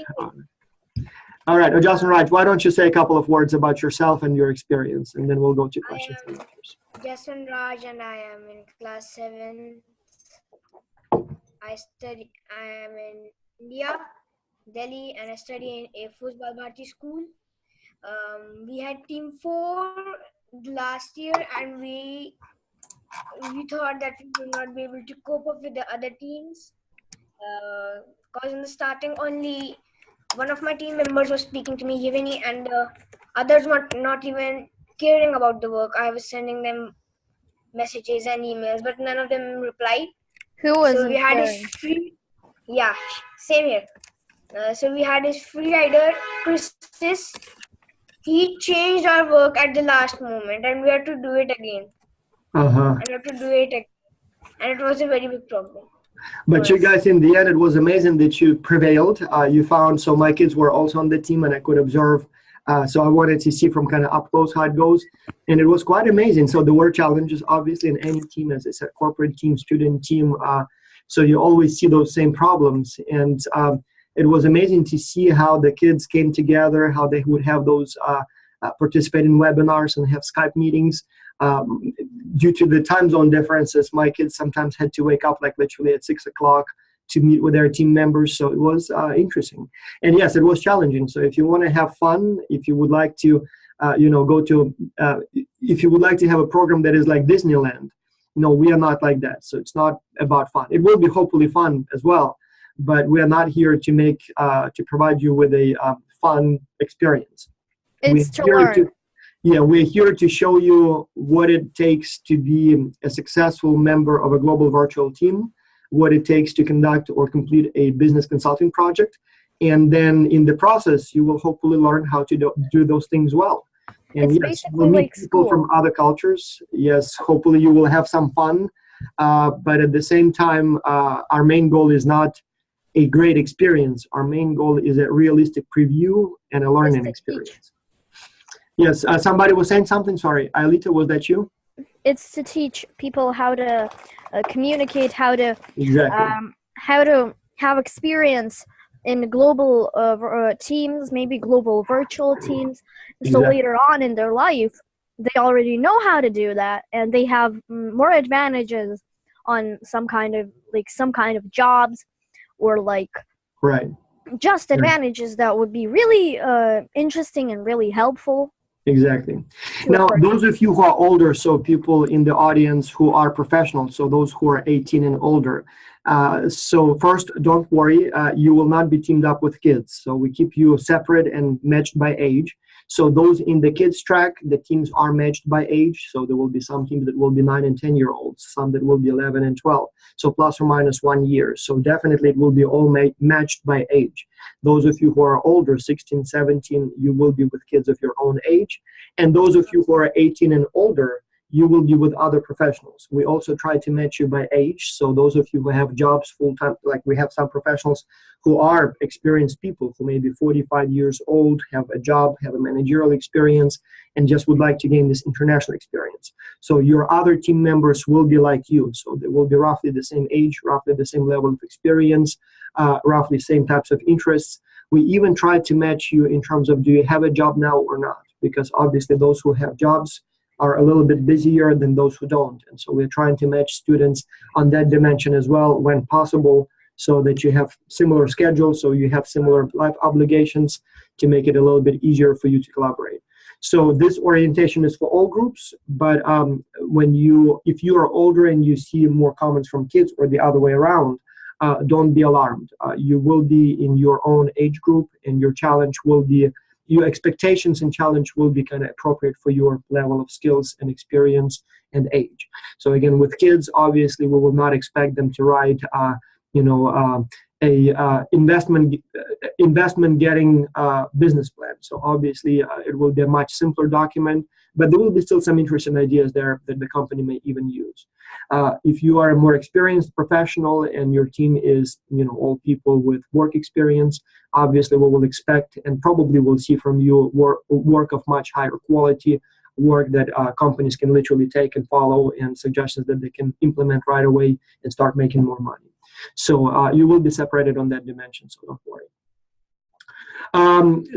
[SPEAKER 1] All right, Justin, Raj, why don't you say a couple of words about yourself and your experience, and then we'll go to questions and answers.
[SPEAKER 5] Justin Raj, and I am in class 7. I am in India, Delhi, and I study in a Football Bharti school. We had team 4 last year, and we thought that we would not be able to cope up with the other teams, because in the starting only one of my team members was speaking to me, Yevgeny, and others were not even caring about the work. I was sending them messages and emails, but none of them replied.
[SPEAKER 3] Who was
[SPEAKER 5] So we had same here. So we had his Freerider, Christus. He changed our work at the last moment, and we had to do it again. And we had to do it again. And it was a very big problem.
[SPEAKER 1] But you guys, in the end, it was amazing that you prevailed. You found, so my kids were also on the team, and I could observe. So I wanted to see from kind of up close how it goes. And it was quite amazing. So there were challenges, obviously, in any team, as I said, corporate team, student team. So you always see those same problems. And it was amazing to see how the kids came together, how they would have those participate in webinars and have Skype meetings. Due to the time zone differences, my kids sometimes had to wake up like literally at 6 o'clock to meet with their team members. So it was interesting. And yes, it was challenging. So if you want to have fun, if you would like to, if you would like to have a program that is like Disneyland, no, we are not like that. So it's not about fun. It will be hopefully fun as well, but we are not here to make, to provide you with a fun experience.
[SPEAKER 3] It's to learn.
[SPEAKER 1] We're here to show you what it takes to be a successful member of a global virtual team, what it takes to conduct or complete a business consulting project. And then in the process, you will hopefully learn how to do those things well. And
[SPEAKER 3] it's
[SPEAKER 1] yes, we'll meet
[SPEAKER 3] like
[SPEAKER 1] people
[SPEAKER 3] school.
[SPEAKER 1] from other cultures. Yes, hopefully you will have some fun. But at the same time, our main goal is not a great experience. Our main goal is a realistic preview and a learning experience. Yes, somebody was saying something. Sorry, Ailita, was that you?
[SPEAKER 3] it's to teach people how to communicate, how to
[SPEAKER 1] Exactly.
[SPEAKER 3] how to have experience in global teams, maybe global virtual teams. So
[SPEAKER 1] Exactly.
[SPEAKER 3] later on in their life, they already know how to do that, and they have more advantages on some kind of jobs, or like
[SPEAKER 1] Right.
[SPEAKER 3] just
[SPEAKER 1] Right.
[SPEAKER 3] advantages that would be really interesting and really helpful
[SPEAKER 1] Exactly.
[SPEAKER 3] to a
[SPEAKER 1] Now,
[SPEAKER 3] person.
[SPEAKER 1] those of you who are older, so people in the audience who are professionals, so those who are 18 and older. So first, don't worry, you will not be teamed up with kids. So we keep you separate and matched by age. So those in the kids track, the teams are matched by age. So there will be some teams that will be 9 and 10-year-olds, some that will be 11 and 12. So plus or minus 1 year. So definitely it will be all matched by age. Those of you who are older, 16, 17, you will be with kids of your own age. And those of you who are 18 and older, you will be with other professionals. We also try to match you by age. So those of you who have jobs full-time, like we have some professionals who are experienced people who may be 45 years old, have a job, have a managerial experience, and just would like to gain this international experience. So your other team members will be like you. So they will be roughly the same age, roughly the same level of experience, roughly same types of interests. We even try to match you in terms of, do you have a job now or not? Because obviously those who have jobs are a little bit busier than those who don't. And so we're trying to match students on that dimension as well when possible, so that you have similar schedules, so you have similar life obligations, to make it a little bit easier for you to collaborate. So this orientation is for all groups, but if you are older and you see more comments from kids or the other way around, don't be alarmed. You will be in your own age group, and your expectations and challenge will be kind of appropriate for your level of skills and experience and age. So again, with kids, obviously, we will not expect them to write, investment getting business plan. So obviously, it will be a much simpler document, but there will be still some interesting ideas there that the company may even use. If you are a more experienced professional and your team is, all people with work experience, obviously we will expect and probably will see from you work of much higher quality, work that companies can literally take and follow, and suggestions that they can implement right away and start making more money. So you will be separated on that dimension, so don't worry.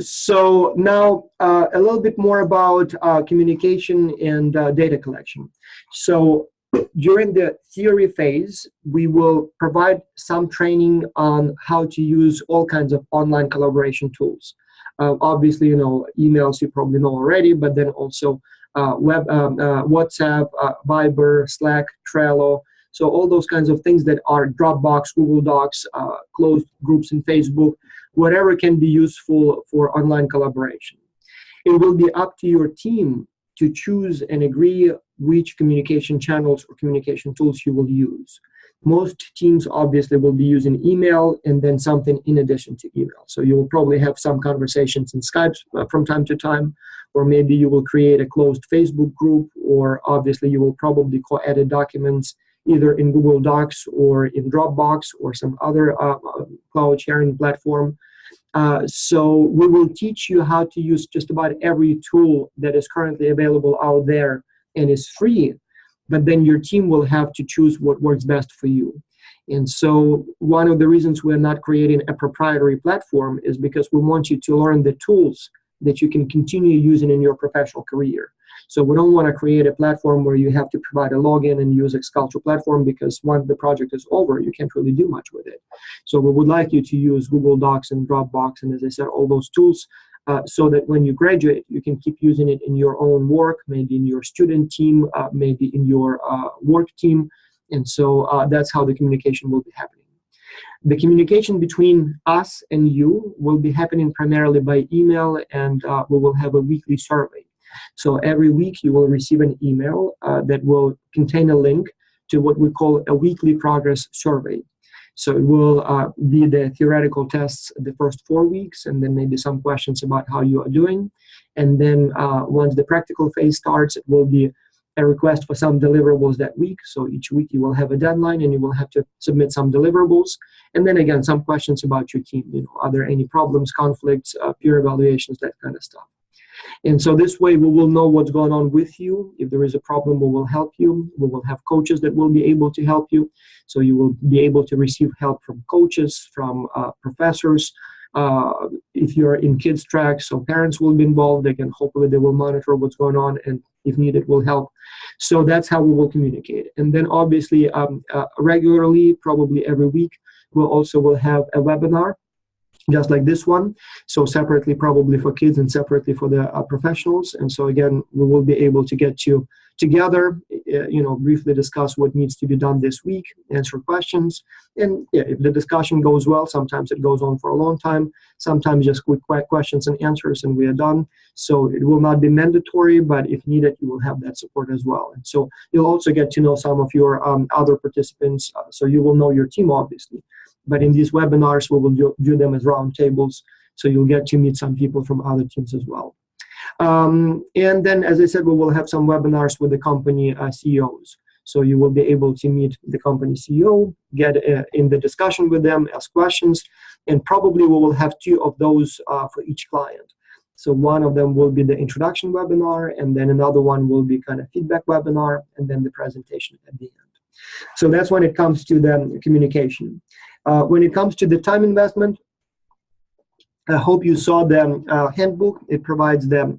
[SPEAKER 1] So now a little bit more about communication and data collection. So during the theory phase, we will provide some training on how to use all kinds of online collaboration tools. Obviously, emails you probably know already, but then also WhatsApp, Viber, Slack, Trello. So all those kinds of things that are Dropbox, Google Docs, closed groups in Facebook, whatever can be useful for online collaboration. It will be up to your team to choose and agree which communication channels or communication tools you will use. Most teams obviously will be using email and then something in addition to email. So you will probably have some conversations in Skype from time to time, or maybe you will create a closed Facebook group, or obviously you will probably co-edit documents either in Google Docs or in Dropbox or some other cloud sharing platform. So we will teach you how to use just about every tool that is currently available out there and is free, but then your team will have to choose what works best for you. And so one of the reasons we're not creating a proprietary platform is because we want you to learn the tools that you can continue using in your professional career. So we don't want to create a platform where you have to provide a login and use Xculture platform, because once the project is over, you can't really do much with it. So we would like you to use Google Docs and Dropbox and, as I said, all those tools, so that when you graduate, you can keep using it in your own work, maybe in your student team, maybe in your work team. And so that's how the communication will be happening. The communication between us and you will be happening primarily by email, and we will have a weekly survey. So every week you will receive an email that will contain a link to what we call a weekly progress survey. So it will be the theoretical tests the first 4 weeks, and then maybe some questions about how you are doing. And then once the practical phase starts, it will be a request for some deliverables that week. So each week you will have a deadline and you will have to submit some deliverables. And then again, some questions about your team. Are there any problems, conflicts, peer evaluations, that kind of stuff. And so this way we will know what's going on with you. If there is a problem, we will help you. We will have coaches that will be able to help you. So you will be able to receive help from coaches, from professors. If you're in kids track, so parents will be involved. Hopefully they will monitor what's going on, and if needed will help. So that's how we will communicate. And then obviously regularly, probably every week, will have a webinar just like this one, so separately probably for kids and separately for the professionals. And so again, we will be able to get you together, briefly discuss what needs to be done this week, answer questions. And yeah, if the discussion goes well, sometimes it goes on for a long time, sometimes just quick questions and answers and we are done. So it will not be mandatory, but if needed, you will have that support as well. And so you'll also get to know some of your other participants, so you will know your team obviously. But in these webinars, we will do them as round tables, so you'll get to meet some people from other teams as well. And then, as I said, we will have some webinars with the company CEOs. So you will be able to meet the company CEO, get in the discussion with them, ask questions, and probably we will have 2 of those for each client. So one of them will be the introduction webinar, and then another one will be kind of feedback webinar, and then the presentation at the end. So that's when it comes to the communication. When it comes to the time investment, I hope you saw the handbook. It provides the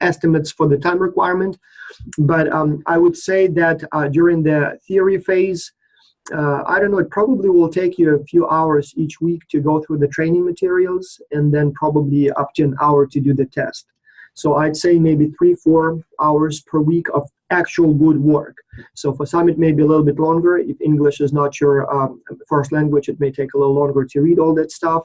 [SPEAKER 1] estimates for the time requirement. But I would say that during the theory phase, I don't know, it probably will take you a few hours each week to go through the training materials, and then probably up to an hour to do the test. So I'd say maybe 3-4 hours per week of actual good work. So for some, it may be a little bit longer. If English is not your first language, it may take a little longer to read all that stuff.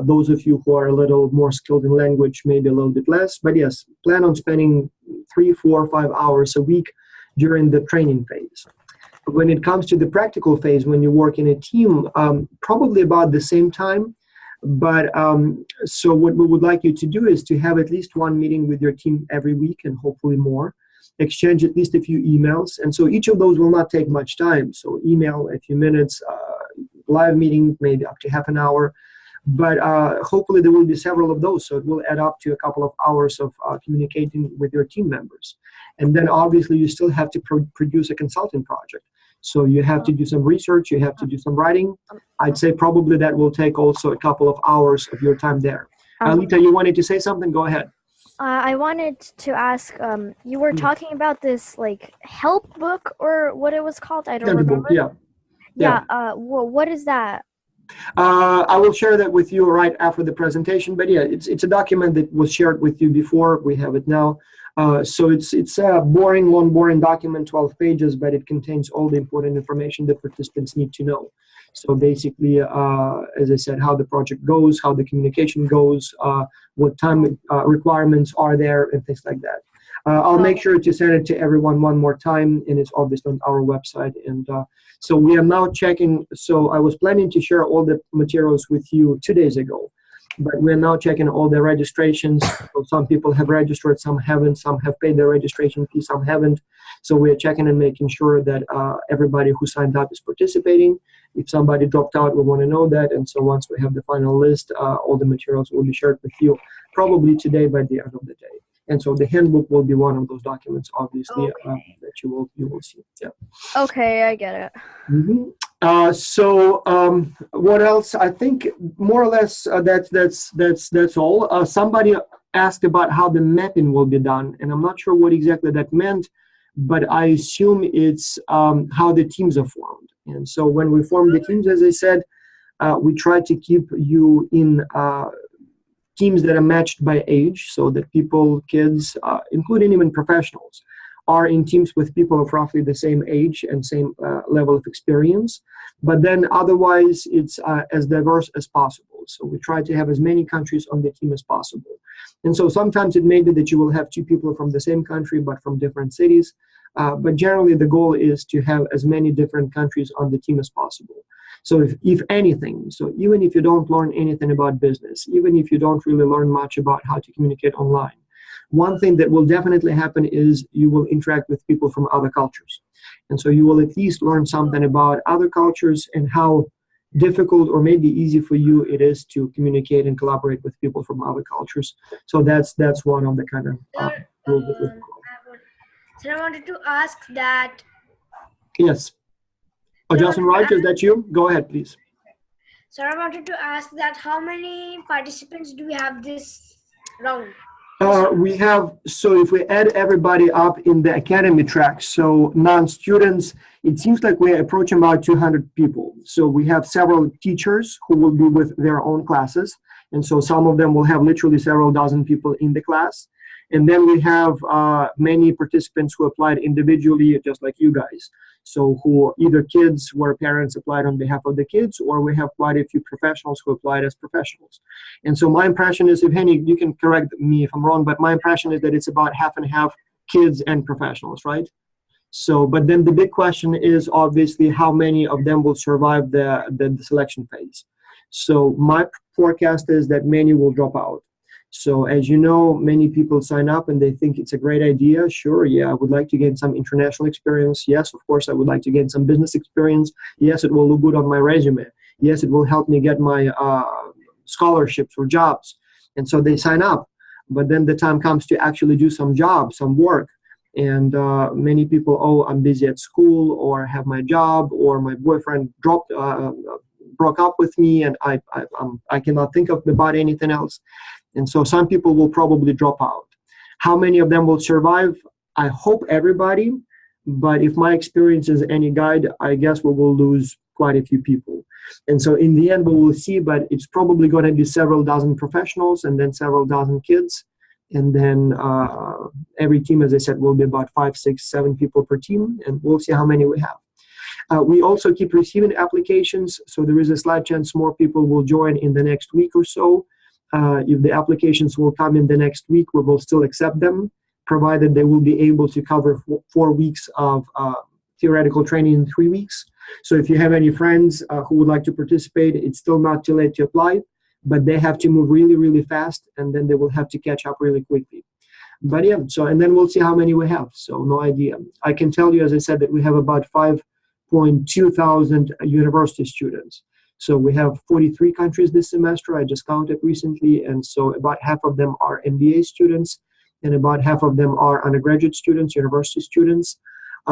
[SPEAKER 1] Those of you who are a little more skilled in language, maybe a little bit less. But yes, plan on spending 3, 4, 5 hours a week during the training phase. When it comes to the practical phase, when you work in a team, probably about the same time. But so what we would like you to do is to have at least one meeting with your team every week, and hopefully more. Exchange at least a few emails. And so each of those will not take much time. So email a few minutes, live meeting maybe up to half an hour. But hopefully there will be several of those. So it will add up to a couple of hours of communicating with your team members. And then obviously you still have to produce a consulting project. So you have to do some research, you have to do some writing. I'd say probably that will take also a couple of hours of your time there. Alita, you wanted to say something? Go ahead.
[SPEAKER 3] I wanted to ask, you were talking about this like help book or what it was called? I don't remember.
[SPEAKER 1] Yeah.
[SPEAKER 3] Well, what is that?
[SPEAKER 1] I will share that with you right after the presentation. But yeah, it's a document that was shared with you before. We have it now. So it's a boring document, 12 pages, but it contains all the important information that participants need to know. So basically, as I said, how the project goes, how the communication goes, what time requirements are there, and things like that. I'll make sure to send it to everyone one more time, and it's obviously on our website. And so we are now checking. So I was planning to share all the materials with you 2 days ago, but we're now checking all the registrations. So some people have registered, some haven't, some have paid their registration fee, some haven't. So we're checking and making sure that everybody who signed up is participating. If somebody dropped out, we want to know that. And so once we have the final list, all the materials will be shared with you probably today by the end of the day. And so the handbook will be one of those documents, obviously, that you will see. Yeah.
[SPEAKER 3] Okay, I get it.
[SPEAKER 1] Mm-hmm. So what else? I think more or less that's all. Somebody asked about how the mapping will be done, and I'm not sure what exactly that meant, but I assume it's how the teams are formed. And so when we form the teams, as I said, we try to keep you in teams that are matched by age, so that people, kids, including even professionals, are in teams with people of roughly the same age and same level of experience. But then otherwise, it's as diverse as possible. So we try to have as many countries on the team as possible. And so sometimes it may be that you will have 2 people from the same country, but from different cities. But generally, the goal is to have as many different countries on the team as possible. So if anything, so even if you don't learn anything about business, even if you don't really learn much about how to communicate online, one thing that will definitely happen is you will interact with people from other cultures. And so you will at least learn something about other cultures and how difficult or maybe easy for you it is to communicate and collaborate with people from other cultures. So that's one of the kind of
[SPEAKER 5] Sir,
[SPEAKER 1] little bit difficult.
[SPEAKER 5] I wanted to ask that.
[SPEAKER 1] Yes. Oh, Justin Raj, is that you? Go ahead, please.
[SPEAKER 5] Sir, I wanted to ask that how many participants do we have this round?
[SPEAKER 1] We have, so if we add everybody up in the academy track, so non-students, it seems like we're approaching about 200 people. So we have several teachers who will be with their own classes. And so some of them will have literally several dozen people in the class. And then we have many participants who applied individually, just like you guys. So who either kids where parents applied on behalf of the kids, or we have quite a few professionals who applied as professionals. And so my impression is, if Henny, you can correct me if I'm wrong, but my impression is that it's about half and half kids and professionals, right? So, but then the big question is obviously how many of them will survive the selection phase. So my forecast is that many will drop out. So as you know, many people sign up and they think it's a great idea. Sure, yeah, I would like to get some international experience. Yes, of course, I would like to get some business experience. Yes, it will look good on my resume. Yes, it will help me get my scholarships or jobs. And so they sign up. But then the time comes to actually do some job, some work. And many people, oh, I'm busy at school, or have my job, or my boyfriend broke up with me, and I cannot think about anything else. And so some people will probably drop out. How many of them will survive? I hope everybody, but if my experience is any guide, I guess we will lose quite a few people. And so in the end, we will see, but it's probably going to be several dozen professionals and then several dozen kids. And then every team, as I said, will be about 5, 6, 7 people per team, and we'll see how many we have. We also keep receiving applications, so there is a slight chance more people will join in the next week or so. If the applications will come in the next week, we will still accept them, provided they will be able to cover 4 weeks of theoretical training in 3 weeks. So if you have any friends who would like to participate, it's still not too late to apply, but they have to move really, really fast, and then they will have to catch up really quickly. But yeah, so, and then we'll see how many we have. So no idea. I can tell you, as I said, that we have about 5.2 thousand university students. So we have 43 countries this semester. I just counted recently. And so about half of them are MBA students, and about half of them are undergraduate students, university students.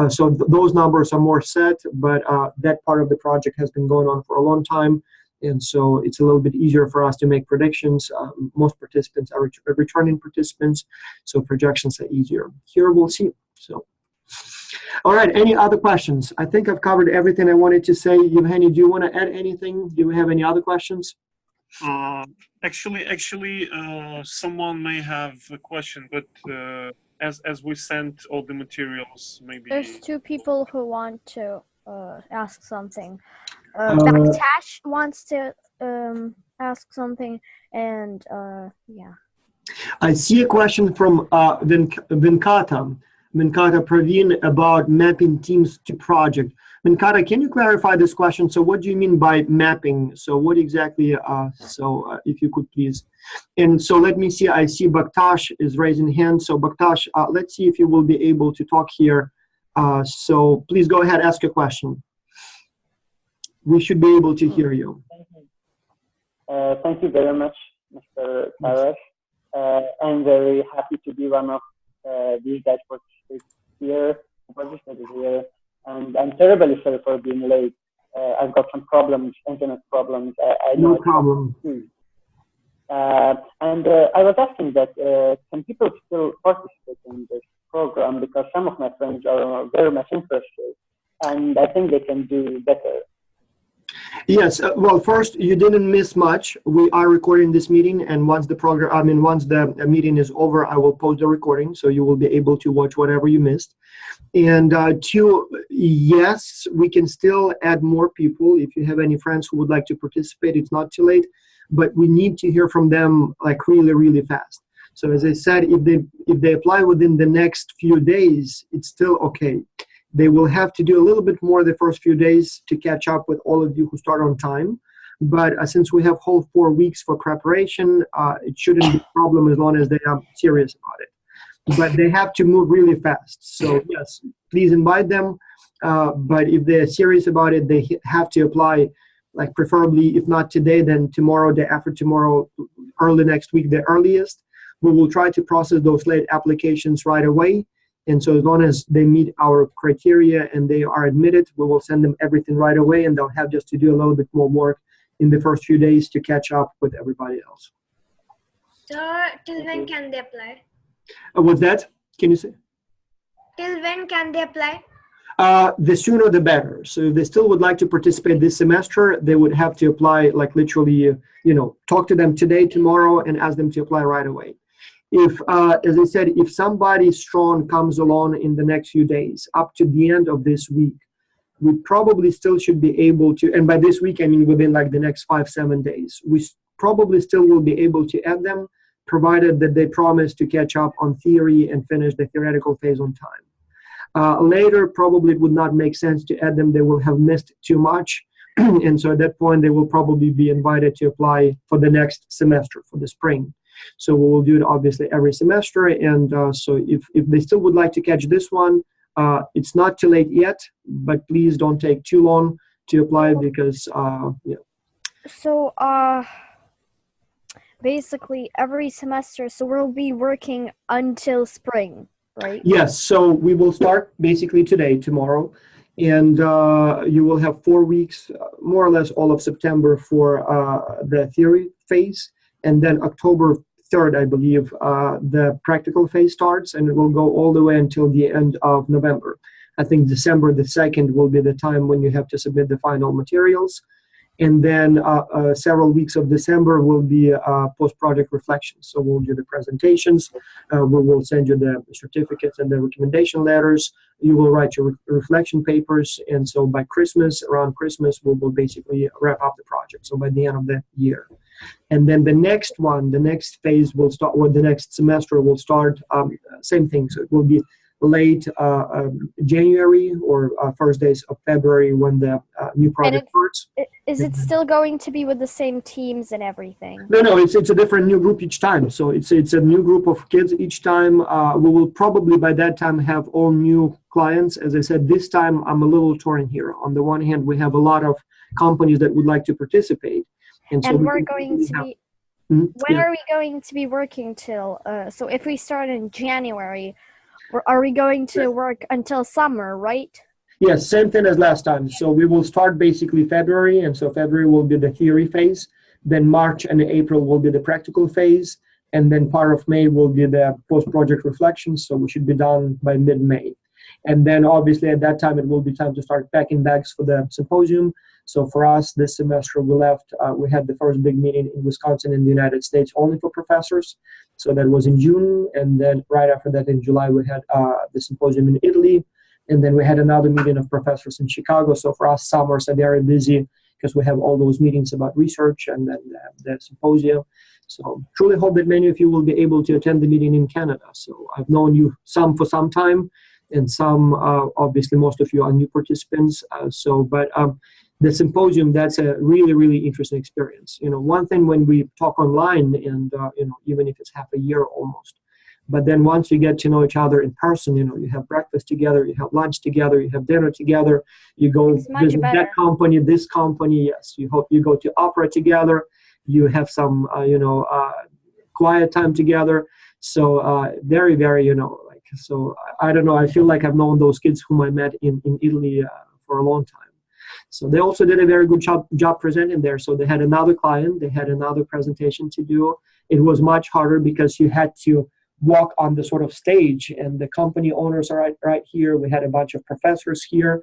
[SPEAKER 1] So those numbers are more set, but that part of the project has been going on for a long time. And so it's a little bit easier for us to make predictions. Most participants are returning participants, so projections are easier. Here we'll see. So, all right, any other questions? I think I've covered everything I wanted to say. Evgeny, do you want to add anything? Do you have any other questions?
[SPEAKER 2] Actually, someone may have a question, but as we sent all the materials, maybe
[SPEAKER 3] There's 2 people who want to ask something. Tash wants to ask something, and yeah.
[SPEAKER 1] I see a question from Venkata Praveen about mapping teams to project. Venkata, can you clarify this question? So what do you mean by mapping? So what exactly, if you could please. And so let me see, I see Bhaktash is raising hand. So Bhaktash, let's see if you will be able to talk here. So please go ahead, ask your question. We should be able to hear you.
[SPEAKER 6] Thank you very much, Mr. Tarash. I'm very happy to be one of these guys participated here. And I'm terribly sorry for being late. I've got some problems, internet problems.
[SPEAKER 1] No problem.
[SPEAKER 6] And I was asking that can people still participate in this program, because some of my friends are very much interested, and I think they can do better.
[SPEAKER 1] Yes. Well, first, you didn't miss much. We are recording this meeting, and once the meeting is over, I will post the recording, so you will be able to watch whatever you missed. And yes, we can still add more people. If you have any friends who would like to participate, it's not too late, but we need to hear from them like really, really fast. So as I said, if they apply within the next few days, it's still okay. They will have to do a little bit more the first few days to catch up with all of you who start on time. But since we have whole 4 weeks for preparation, it shouldn't be a problem as long as they are serious about it. But they have to move really fast. So yes, please invite them. But if they're serious about it, they have to apply like preferably, if not today, then tomorrow, day after tomorrow, early next week, the earliest. We will try to process those late applications right away. And so as long as they meet our criteria and they are admitted, we will send them everything right away, and they'll have just to do a little bit more work in the first few days to catch up with everybody else.
[SPEAKER 5] So till when can they apply?
[SPEAKER 1] What's that? Can you say?
[SPEAKER 5] Till when can they apply?
[SPEAKER 1] The sooner the better. So if they still would like to participate this semester, they would have to apply, like literally, talk to them today, tomorrow, and ask them to apply right away. If, as I said, if somebody strong comes along in the next few days, up to the end of this week, we probably still should be able to, and by this week, I mean within like the next 5-7 days, we probably still will be able to add them, provided that they promise to catch up on theory and finish the theoretical phase on time. Later, probably it would not make sense to add them. They will have missed too much. And so at that point, they will probably be invited to apply for the next semester, for the spring. So we will do it obviously every semester. And so if they still would like to catch this one, it's not too late yet, but please don't take too long to apply because,
[SPEAKER 3] So, basically every semester, so we'll be working until spring, right?
[SPEAKER 1] Yes, so we will start basically today, tomorrow, and you will have 4 weeks, more or less all of September for the theory phase, and then October 3rd, I believe, the practical phase starts, and it will go all the way until the end of November. I think December the 2nd will be the time when you have to submit the final materials. And then several weeks of December will be post-project reflections. So we'll do the presentations, we will send you the certificates and the recommendation letters, you will write your reflection papers, and so by Christmas, around Christmas, we will basically wrap up the project, so by the end of the year. And then the next one, the next phase will start, or the next semester will start, same thing, so it will be late January or first days of February when the new project starts.
[SPEAKER 3] Is it still going to be with the same teams and everything?
[SPEAKER 1] No, it's a different new group each time. So it's a new group of kids each time. We will probably by that time have all new clients. As I said, this time I'm a little torn here. On the one hand, we have a lot of companies that would like to participate. And so
[SPEAKER 3] we're going to be, when are we going to be working till? So if we start in January, are we going to work until summer, right?
[SPEAKER 1] Yes, same thing as last time. So we will start basically February, and so February will be the theory phase. Then March and April will be the practical phase, and then part of May will be the post-project reflections. So we should be done by mid-May. And then obviously at that time, it will be time to start packing bags for the symposium. So for us, this semester we had the first big meeting in Wisconsin in the United States only for professors. So that was in June. And then right after that in July, we had the symposium in Italy. And then we had another meeting of professors in Chicago. So for us, summers are very busy because we have all those meetings about research and then the symposium. So truly hope that many of you will be able to attend the meeting in Canada. So I've known you some for some time, and some, obviously most of you are new participants. But the symposium, that's a really, really interesting experience. One thing when we talk online and, even if it's half a year almost, but then once you get to know each other in person, you have breakfast together, you have lunch together, you have dinner together, you go visit that company, this company, yes, you go to opera together, you have some, quiet time together. So very, very, so I don't know, I feel like I've known those kids whom I met in Italy for a long time. So they also did a very good job presenting there. So they had another client, they had another presentation to do. It was much harder because you had to walk on the sort of stage, and the company owners are right here. We had a bunch of professors here.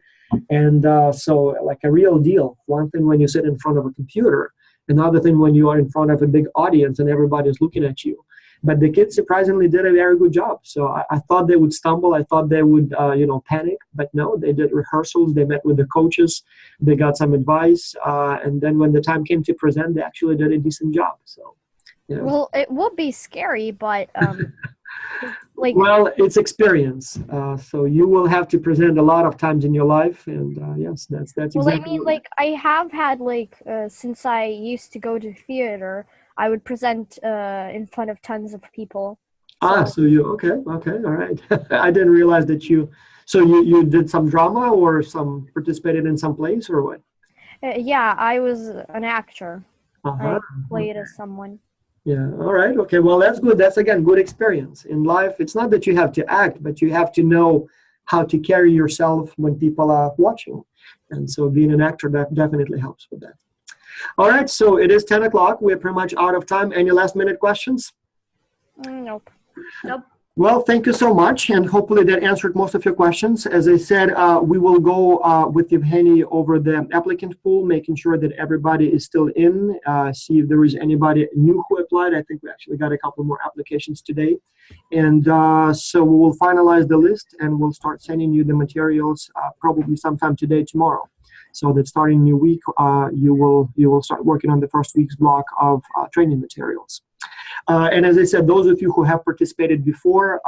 [SPEAKER 1] And so like a real deal. One thing when you sit in front of a computer, another thing when you are in front of a big audience and everybody's looking at you. But the kids surprisingly did a very good job. So I thought they would stumble. I thought they would, panic. But no, they did rehearsals. They met with the coaches. They got some advice. And then when the time came to present, they actually did a decent job. So,
[SPEAKER 3] Well, it will be scary, but
[SPEAKER 1] well, it's experience. So you will have to present a lot of times in your life. And yes, that's exactly.
[SPEAKER 3] Well, I mean, I have had since I used to go to theater, I would present in front of tons of people.
[SPEAKER 1] So you okay, all right. I didn't realize that you did some drama or participated in some plays or what?
[SPEAKER 3] Yeah, I was an actor.
[SPEAKER 1] Uh-huh.
[SPEAKER 3] I played as someone.
[SPEAKER 1] Yeah. All right. Okay. Well, that's good. That's again good experience in life. It's not that you have to act, but you have to know how to carry yourself when people are watching. And so being an actor, that definitely helps with that. All right. So it is 10 o'clock. We're pretty much out of time. Any last minute questions?
[SPEAKER 3] Nope.
[SPEAKER 1] Well, thank you so much, and hopefully that answered most of your questions. As I said, we will go with Evgeny over the applicant pool, making sure that everybody is still in, see if there is anybody new who applied. I think we actually got a couple more applications today. And so we will finalize the list, and we'll start sending you the materials probably sometime today, tomorrow. So that starting new week, you will start working on the first week's block of training materials. And as I said, those of you who have participated before,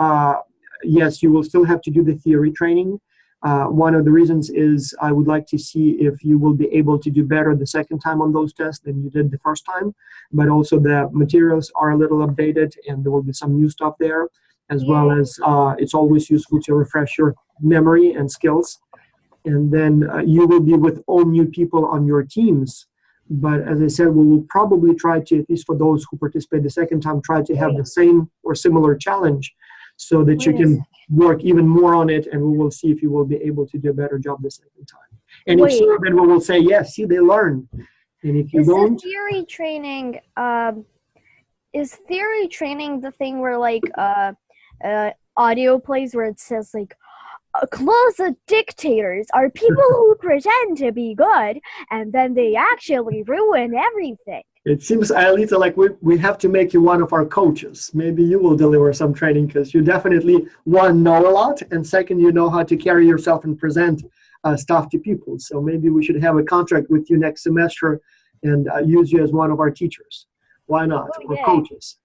[SPEAKER 1] yes, you will still have to do the theory training. One of the reasons is I would like to see if you will be able to do better the second time on those tests than you did the first time. But also the materials are a little updated, and there will be some new stuff there, as well as it's always useful to refresh your memory and skills. And then you will be with all new people on your teams. But as I said, we will probably try to, at least for those who participate the second time, try to have the same or similar challenge so that you can work even more on it, and we will see if you will be able to do a better job the second time. And if so, then we will say, yes, see, they learned. And if you don't...
[SPEAKER 3] Is theory training the thing where, like, audio plays where it says, like, closet dictators are people who pretend to be good and then they actually ruin everything?
[SPEAKER 1] It seems, Aelita, like we have to make you one of our coaches. Maybe you will deliver some training, because you definitely, one, know a lot, and second, you know how to carry yourself and present stuff to people. So maybe we should have a contract with you next semester and use you as one of our teachers. Why not? Or coaches.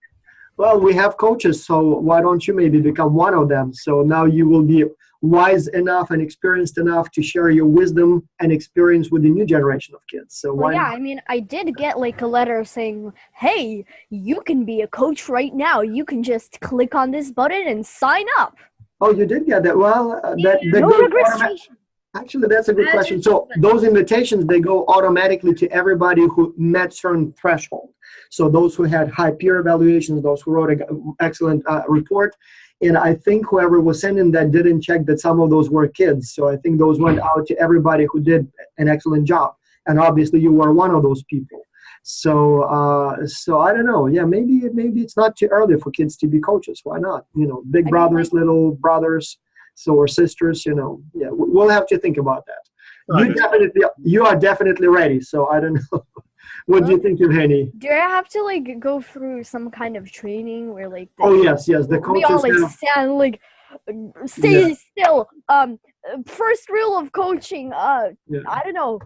[SPEAKER 1] Well, we have coaches, so why don't you maybe become one of them? So now you will be wise enough and experienced enough to share your wisdom and experience with the new generation of kids. So
[SPEAKER 3] well, I mean, I did get like a letter saying, hey, you can be a coach right now. You can just click on this button and sign up.
[SPEAKER 1] Oh, you did get that? Well,
[SPEAKER 3] no registration.
[SPEAKER 1] Actually, that's a good question. So those invitations, they go automatically to everybody who met certain threshold. So those who had high peer evaluations, those who wrote an excellent report. And I think whoever was sending that didn't check that some of those were kids. So I think those went out to everybody who did an excellent job. And obviously you were one of those people. So so I don't know. Yeah, maybe it's not too early for kids to be coaches. Why not? You know, big brothers, little brothers, so or sisters, you know. Yeah, we'll have to think about that. You are definitely ready. So I don't know. What do you think, Evgeny?
[SPEAKER 3] Do I have to like go through some kind of training where like
[SPEAKER 1] yes, the coaches
[SPEAKER 3] we all like stand like stay still. First rule of coaching, I don't know.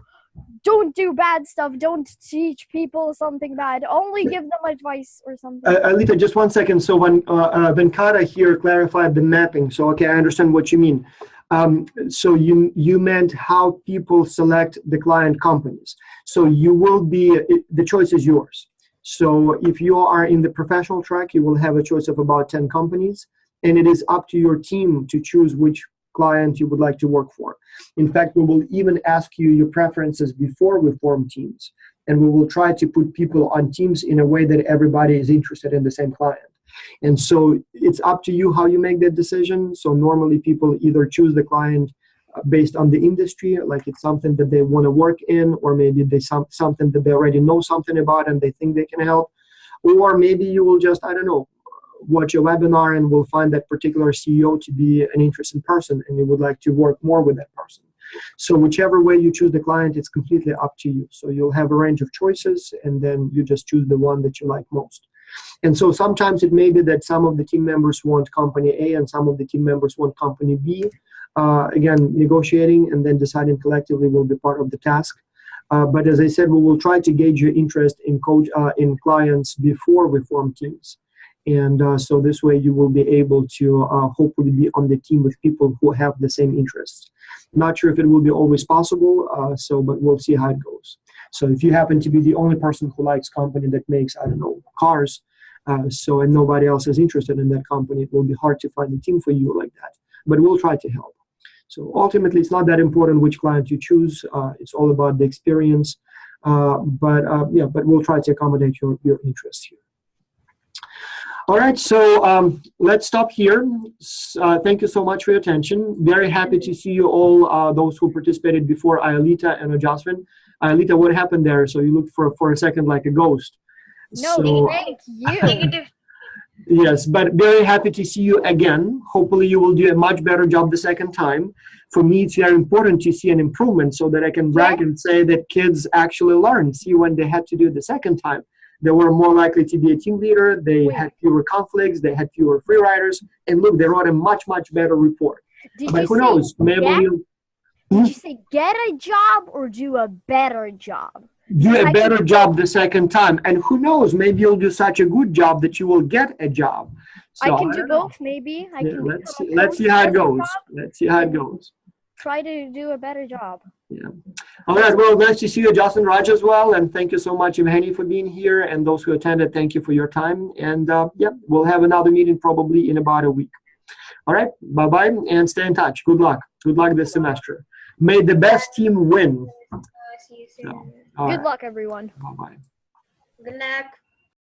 [SPEAKER 3] Don't do bad stuff. Don't teach people something bad. Only give them advice or something.
[SPEAKER 1] Alita, just 1 second. So when Venkata here clarified the mapping, so okay, I understand what you mean. So you meant how people select the client companies. So you will be, the choice is yours. So if you are in the professional track, you will have a choice of about 10 companies, and it is up to your team to choose which client you would like to work for. In fact, we will even ask you your preferences before we form teams, and we will try to put people on teams in a way that everybody is interested in the same client. And so it's up to you how you make that decision. So normally people either choose the client based on the industry, like it's something that they want to work in, or maybe they something that they already know something about and they think they can help. Or maybe you will just, I don't know, watch a webinar and will find that particular CEO to be an interesting person and you would like to work more with that person. So whichever way you choose the client, it's completely up to you. So you'll have a range of choices and then you just choose the one that you like most. And so sometimes it may be that some of the team members want company A and some of the team members want company B. Again, negotiating and then deciding collectively will be part of the task. But as I said, we will try to gauge your interest in clients before we form teams. And so this way you will be able to hopefully be on the team with people who have the same interests. Not sure if it will be always possible, but we'll see how it goes. So if you happen to be the only person who likes company that makes, I don't know, cars, and nobody else is interested in that company, it will be hard to find a team for you like that. But we'll try to help. So ultimately, it's not that important which client you choose. It's all about the experience. But we'll try to accommodate your interests here. All right, so let's stop here. Thank you so much for your attention. Very happy to see you all, those who participated before, Ayalita and Ojasvin. Ayalita, what happened there? So you looked for a second like a ghost.
[SPEAKER 3] No,
[SPEAKER 1] So,
[SPEAKER 3] thank you.
[SPEAKER 5] Negative.
[SPEAKER 1] yes, but very happy to see you again. Hopefully you will do a much better job the second time. For me, it's very important to see an improvement so that I can brag and say that kids actually learn. See, when they had to do it the second time, they were more likely to be a team leader, they had fewer conflicts, they had fewer free riders, and look, they wrote a much, much better report. But who knows, maybe
[SPEAKER 3] did you say get a job or do a better job?
[SPEAKER 1] do a better job the second time, and who knows, maybe you'll do such a good job that you will get a job. So
[SPEAKER 3] I can do both, maybe.
[SPEAKER 1] Let's see how it goes. Let's see how it goes.
[SPEAKER 3] Try to do a better job.
[SPEAKER 1] Yeah. All right. Well, nice to see you, Justin Raj, as well. And thank you so much, Evgeny, for being here. And those who attended, thank you for your time. And we'll have another meeting probably in about a week. All right. Bye-bye and stay in touch. Good luck. Good luck this semester. May the best team win.
[SPEAKER 5] See you soon.
[SPEAKER 1] All
[SPEAKER 3] Good
[SPEAKER 1] right.
[SPEAKER 3] luck, everyone.
[SPEAKER 1] Bye-bye.
[SPEAKER 5] Good luck.